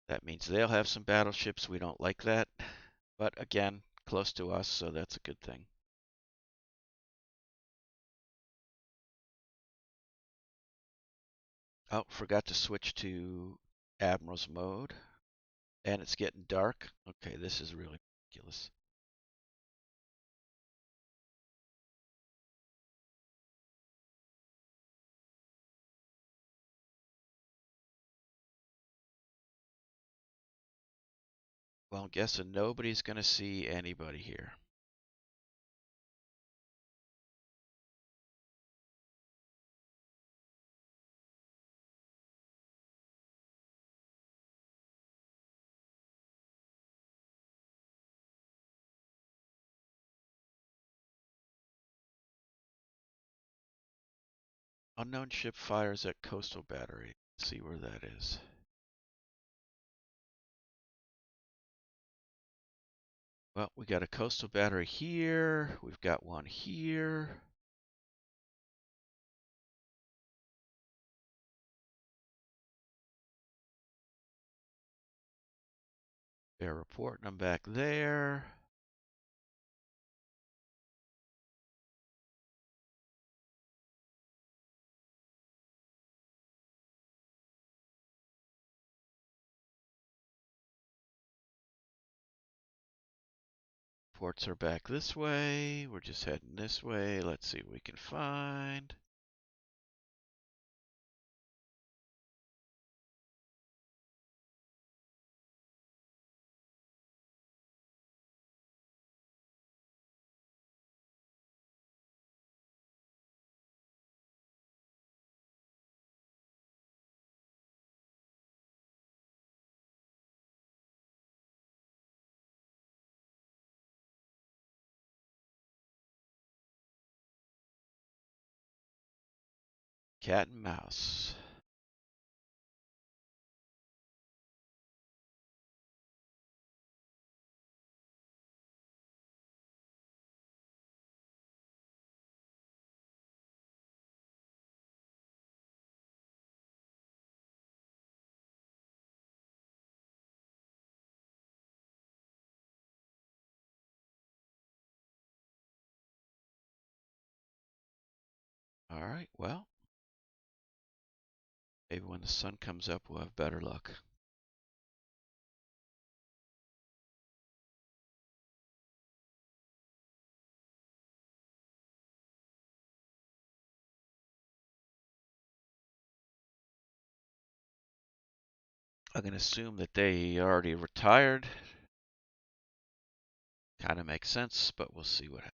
That means they'll have some battleships. We don't like that. But again, close to us, so that's a good thing. Oh, forgot to switch to Admiral's mode. And it's getting dark. Okay, this is really ridiculous. Well, I'm guessing nobody's going to see anybody here. Unknown ship fires at coastal battery. Let's see where that is. Well, we got a coastal battery here. We've got one here. They're reporting them back there. Ports are back this way. We're just heading this way. Let's see what we can find. Cat and mouse. All right, well, maybe when the sun comes up, we'll have better luck. I'm going to assume that they already retired. Kind of makes sense, but we'll see what happens.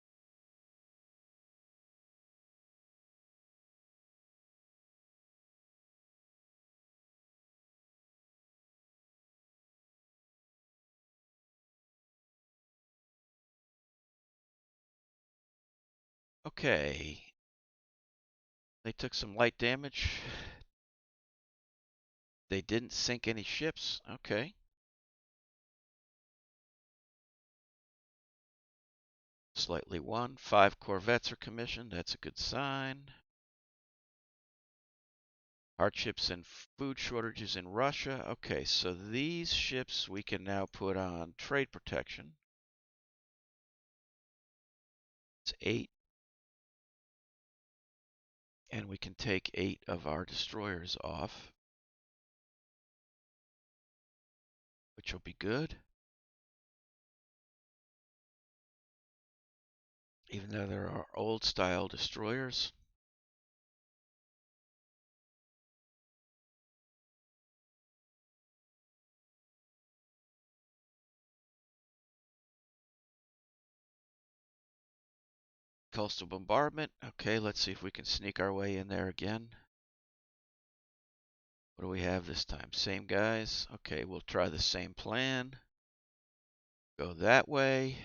Okay. They took some light damage. They didn't sink any ships. Okay. Slightly won. 5 corvettes are commissioned. That's a good sign. Hardships and food shortages in Russia. Okay, so these ships we can now put on trade protection. It's 8. And we can take 8 of our destroyers off, which will be good. Even though there are old style destroyers. Coastal bombardment. Okay, let's see if we can sneak our way in there again. What do we have this time? Same guys. Okay, we'll try the same plan. Go that way.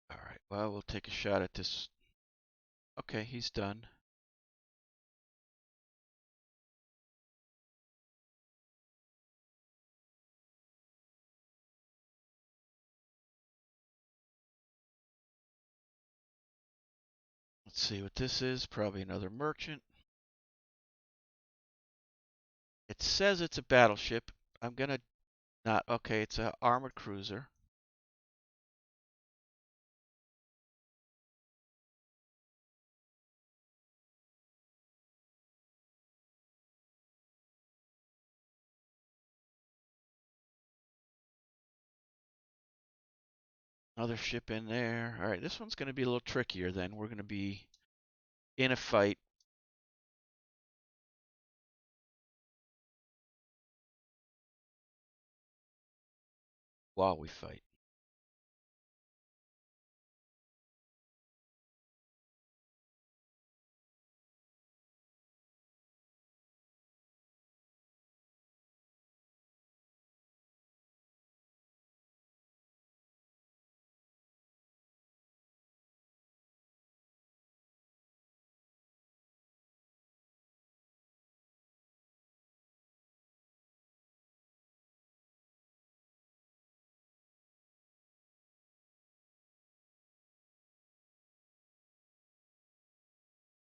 All right, well, we'll take a shot at this. Okay, he's done. Let's see what this is. Probably another merchant. It says it's a battleship. I'm gonna not. Okay, it's an armored cruiser. Another ship in there. All right, this one's gonna be a little trickier then. We're gonna be in a fight while we fight.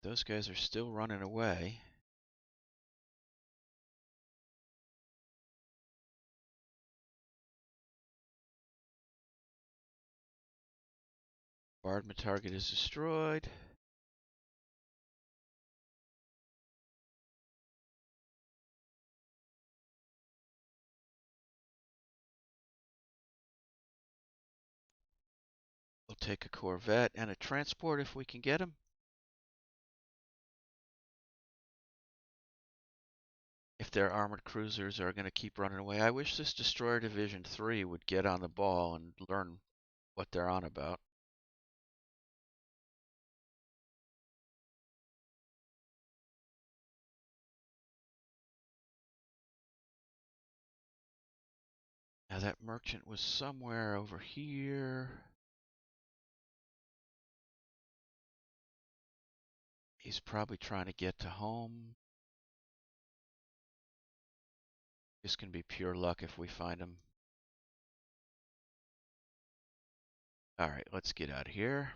Those guys are still running away. Bombardment target is destroyed. We'll take a corvette and a transport if we can get them. If their armored cruisers are going to keep running away. I wish this Destroyer Division 3 would get on the ball and learn what they're on about. Now that merchant was somewhere over here. He's probably trying to get to home. This can be pure luck if we find them. All right, let's get out of here.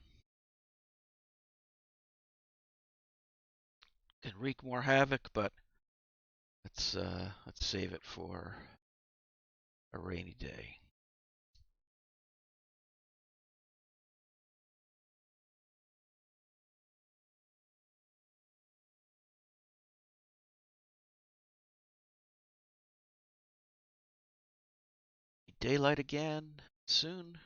Can wreak more havoc, but let's save it for a rainy day. Daylight again soon.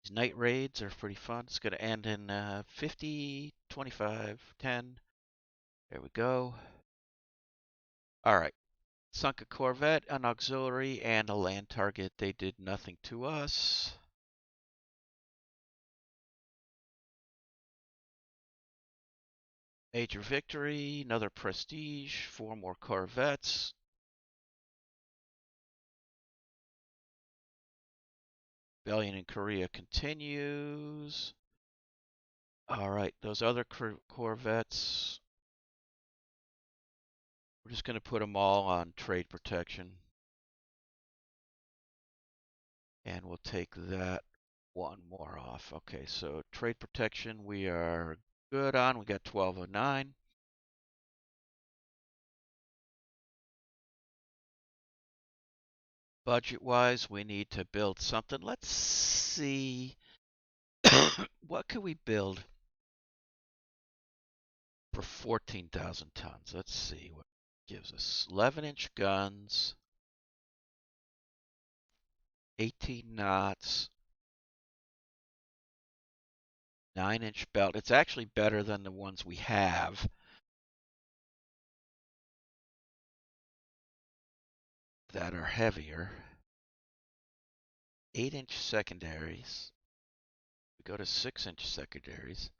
These night raids are pretty fun. It's going to end in 50, 25, 10. There we go. All right. Sunk a corvette, an auxiliary, and a land target. They did nothing to us. Major victory, another prestige, 4 more corvettes. Rebellion in Korea continues. All right, those other corvettes, we're just going to put them all on trade protection. And we'll take that one more off. Okay, so trade protection we are good on. We got 1209. Budget-wise, we need to build something. Let's see. What can we build for 14,000 tons? Let's see what gives us. 11-inch guns, 18 knots, 9-inch belt. It's actually better than the ones we have. That are heavier. 8-inch secondaries. We go to 6-inch secondaries.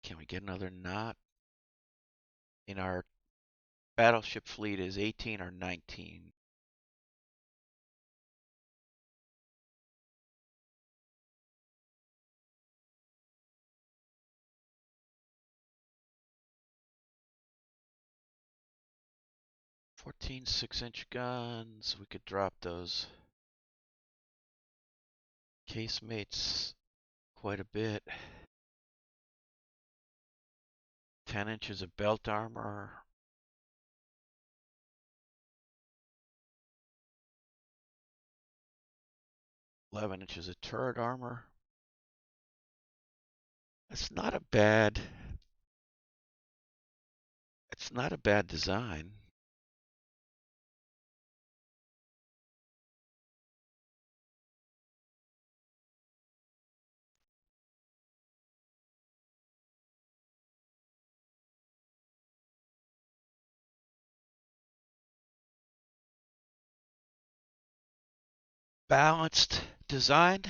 Can we get another knot? In our battleship fleet is 18 or 19. Fourteen 6-inch guns. We could drop those casemates quite a bit. 10 inches of belt armor. Eleven inches of turret armor. It's not a bad. It's not a bad design. Balanced design,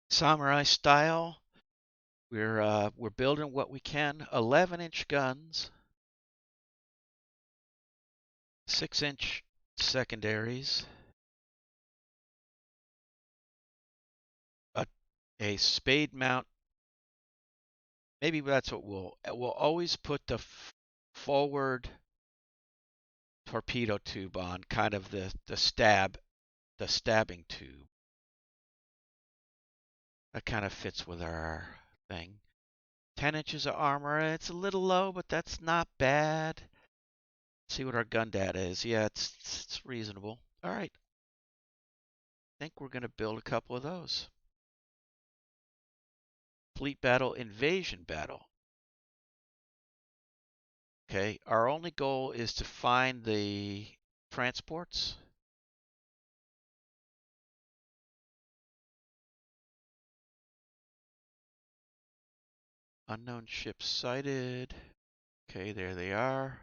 samurai style. We're building what we can. 11-inch guns, 6-inch secondaries, a, a spade mount. Maybe that's what we'll always put the forward torpedo tube on, kind of the stabbing tube. That kind of fits with our thing. 10 inches of armor. It's a little low, but that's not bad. Let's see what our gun data is. Yeah, it's reasonable. All right. I think we're going to build a couple of those. Fleet battle, invasion battle. Okay, our only goal is to find the transports. Unknown ships sighted. Okay, there they are.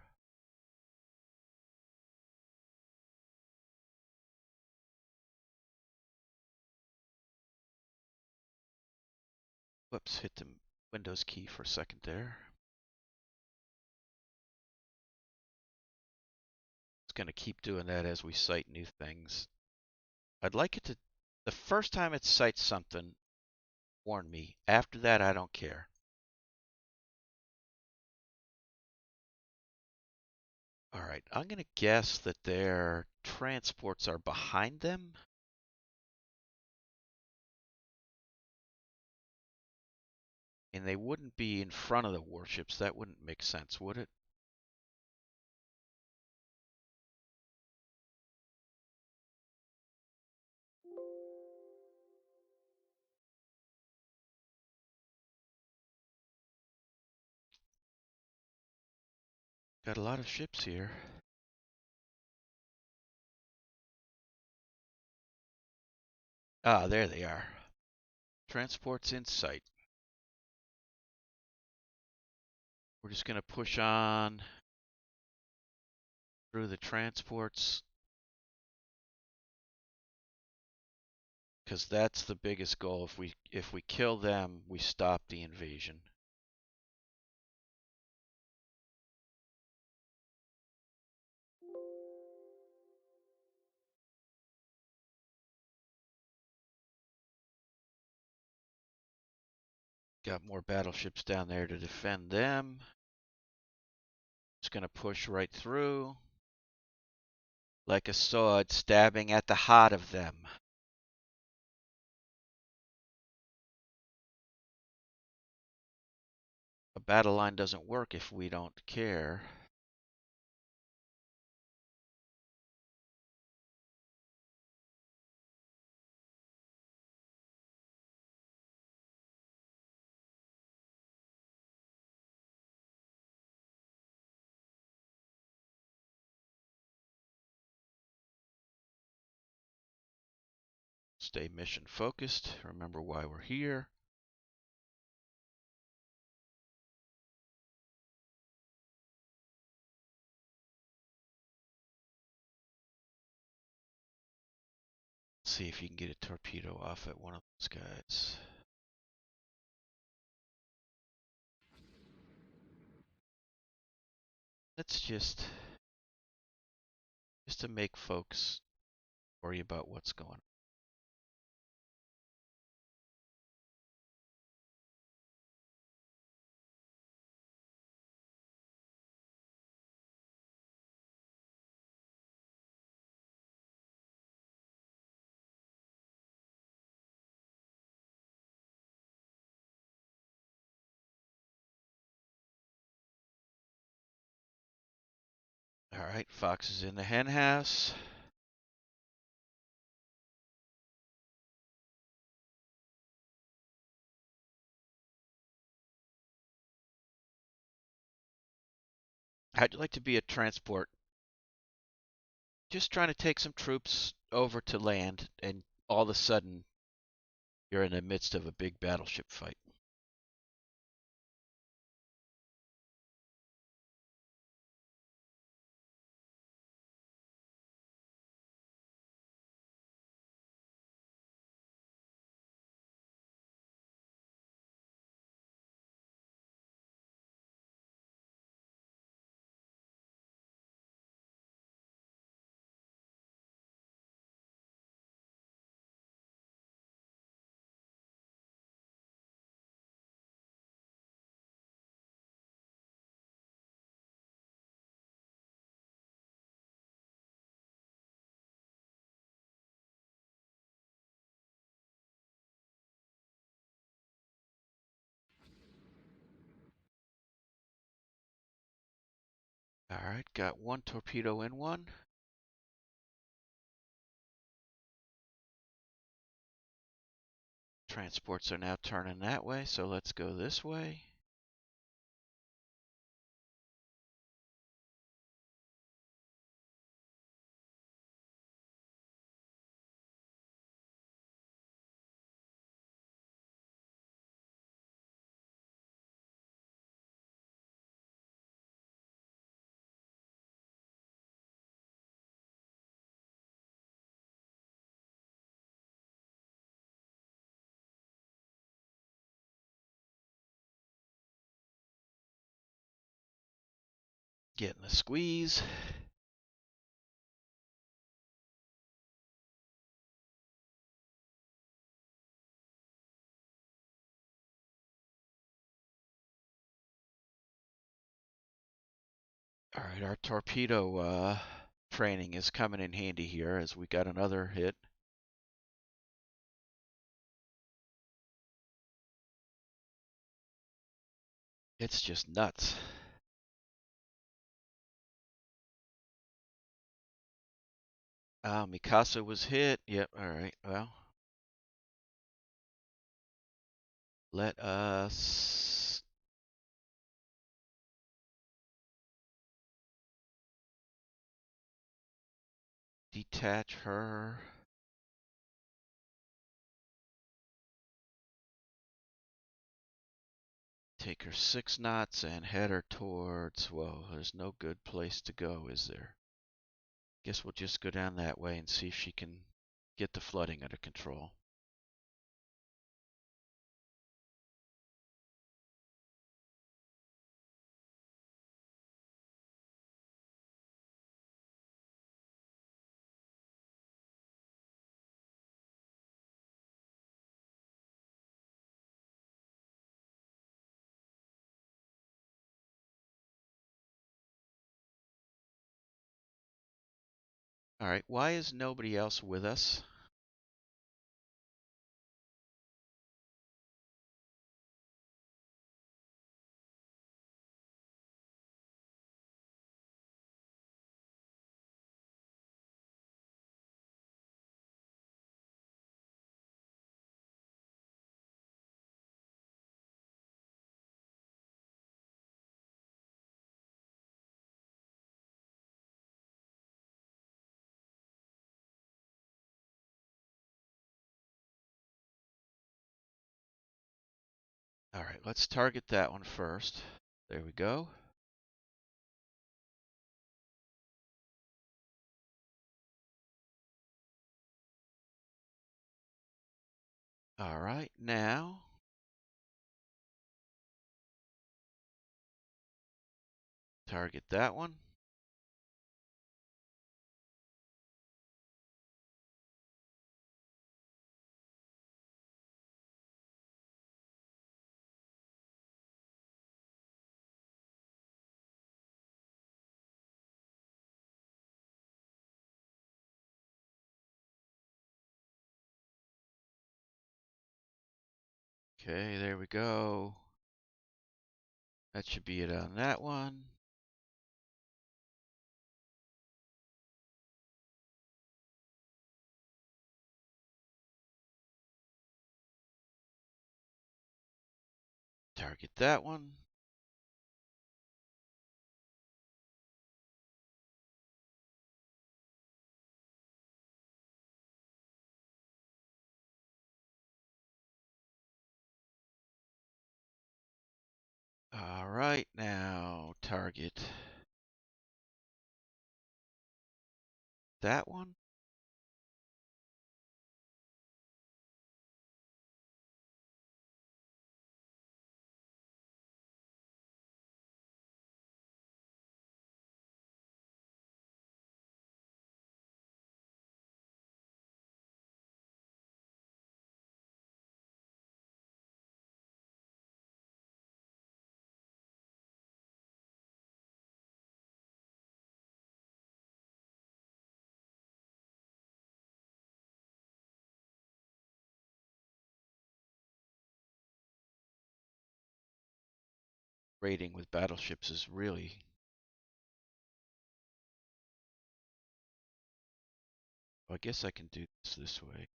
Whoops, hit the Windows key for a second there. It's going to keep doing that as we cite new things. I'd like it to, the first time it cites something, warn me. After that, I don't care. All right, I'm going to guess that their transports are behind them. And they wouldn't be in front of the warships. That wouldn't make sense, would it? Got a lot of ships here. Ah, there they are. Transports in sight. We're just going to push on through the transports because that's the biggest goal. If we kill them, we stop the invasion. Got more battleships down there to defend them. Just going to push right through like a sword stabbing at the heart of them. A battle line doesn't work if we don't care. Stay mission focused. Remember why we're here. See if you can get a torpedo off at one of those guys. Let's just to make folks worry about what's going on. All right, Fox is in the hen house. How'd you like to be a transport? Just trying to take some troops over to land, and all of a sudden you're in the midst of a big battleship fight. All right, got one torpedo in one. Transports are now turning that way, so let's go this way. Getting a squeeze. All right, our torpedo training is coming in handy here as we got another hit. It's just nuts. Mikasa was hit. Yep, all right. Well, let us detach her. Take her 6 knots and head her towards, well, there's no good place to go, is there? Guess we'll just go down that way and see if she can get the flooding under control. All right, why is nobody else with us? All right, let's target that one first. There we go. All right, now target that one. Okay, there we go. That should be it on that one. Target that one. All right, now target that one. Raiding with battleships is really. Well, I guess I can do this way.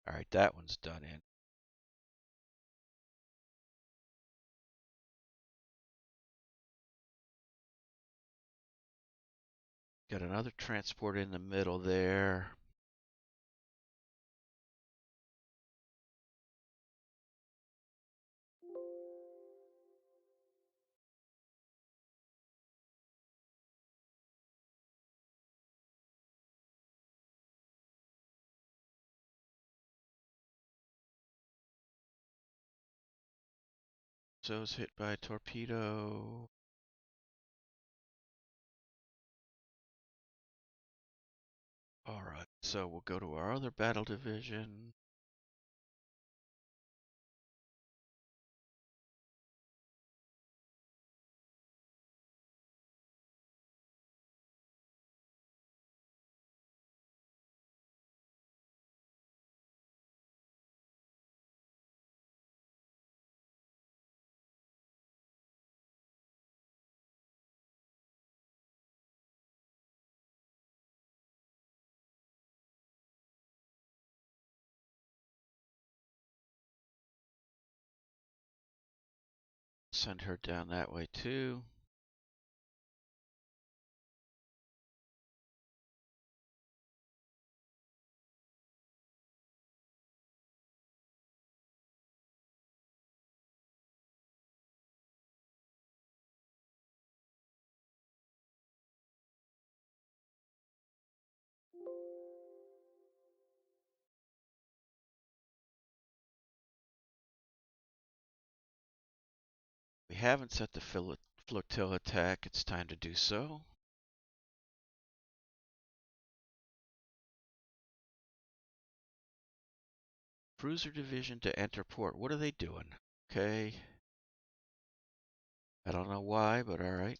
All right, that one's done in. Got another transport in the middle there. So's hit by a torpedo. Alright, so we'll go to our other battle division. Send her down that way too. We haven't set the flotilla attack. It's time to do so. Cruiser division to enter port. What are they doing? Okay. I don't know why, but alright.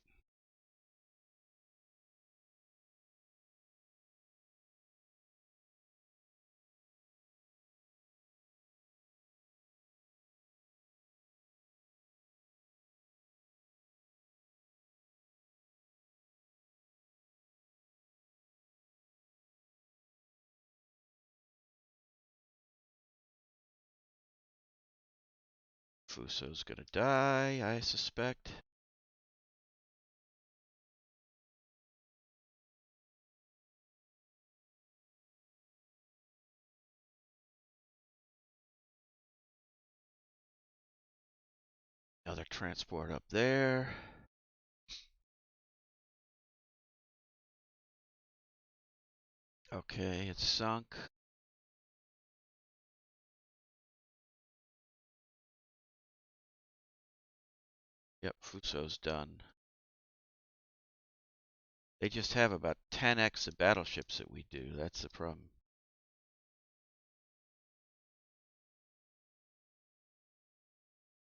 Fuso's gonna die, I suspect. Another transport up there. Okay, it's sunk. Yep, Fuso's done. They just have about 10x the battleships that we do. That's the problem.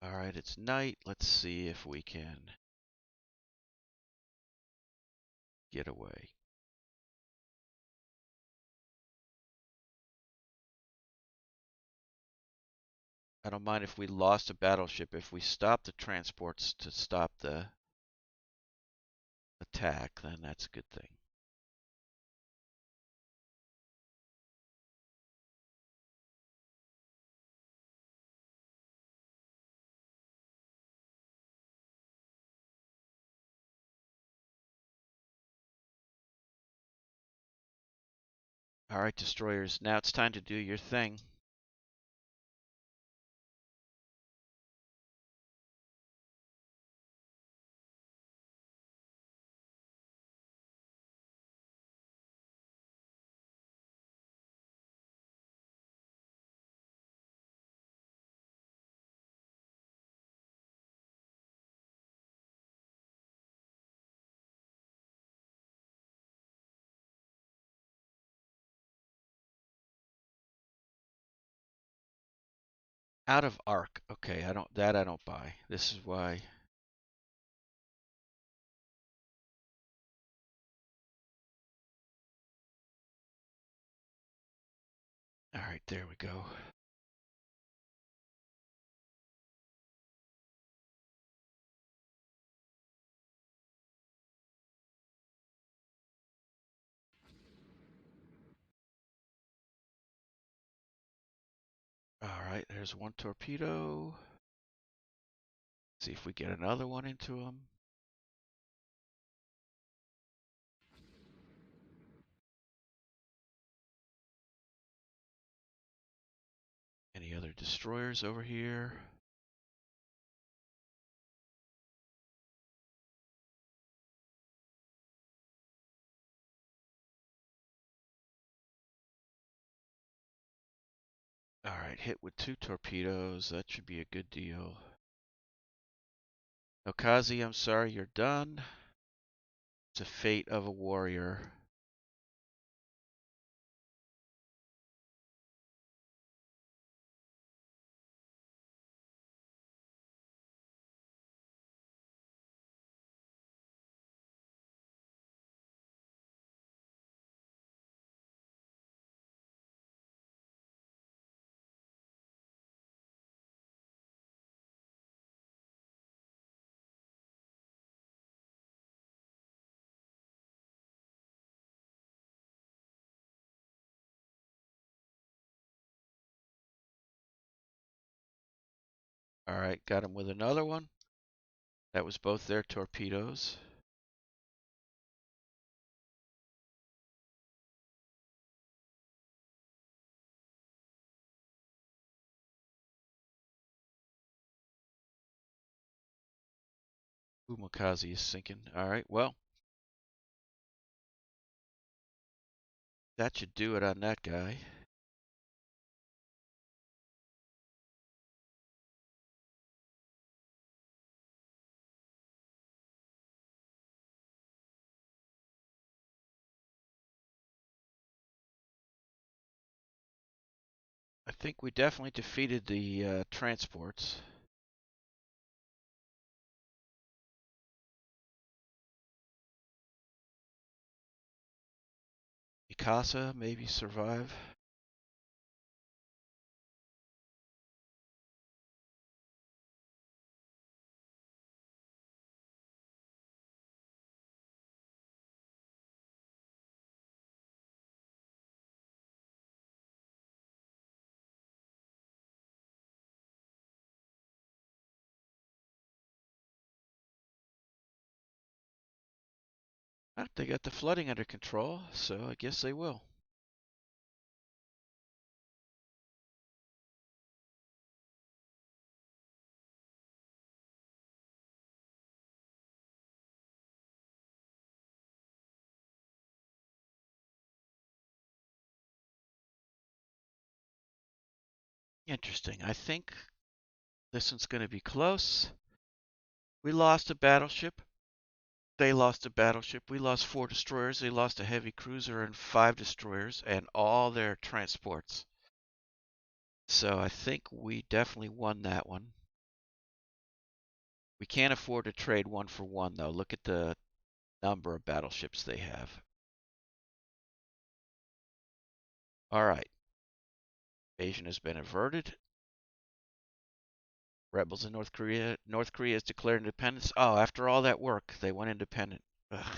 Alright, it's night. Let's see if we can get away. I don't mind if we lost a battleship. If we stop the transports to stop the attack, then that's a good thing. Alright, destroyers. Now it's time to do your thing. Out of arc. Okay, I don't buy. This is why. Alright, there we go. Alright, there's one torpedo. See if we get another one into him. Any other destroyers over here? Alright, hit with 2 torpedoes. That should be a good deal. Okazi, I'm sorry, you're done. It's a fate of a warrior. All right, got him with another one. That was both their torpedoes. Umakazi is sinking. All right, well, that should do it on that guy. I think we definitely defeated the transports. Mikasa maybe survive. They got the flooding under control, so I guess they will. Interesting. I think this one's going to be close. We lost a battleship. They lost a battleship. We lost 4 destroyers. They lost a heavy cruiser and 5 destroyers and all their transports. So I think we definitely won that one. We can't afford to trade 1 for 1, though. Look at the number of battleships they have. All right. Invasion has been averted. Rebels in North Korea. North Korea has declared independence. Oh, after all that work, they went independent. Ugh.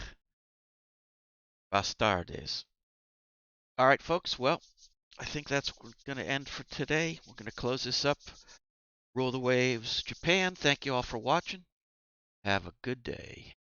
Bastardes. All right, folks. Well, I think that's going to end for today. We're going to close this up. Rule the waves, Japan. Thank you all for watching. Have a good day.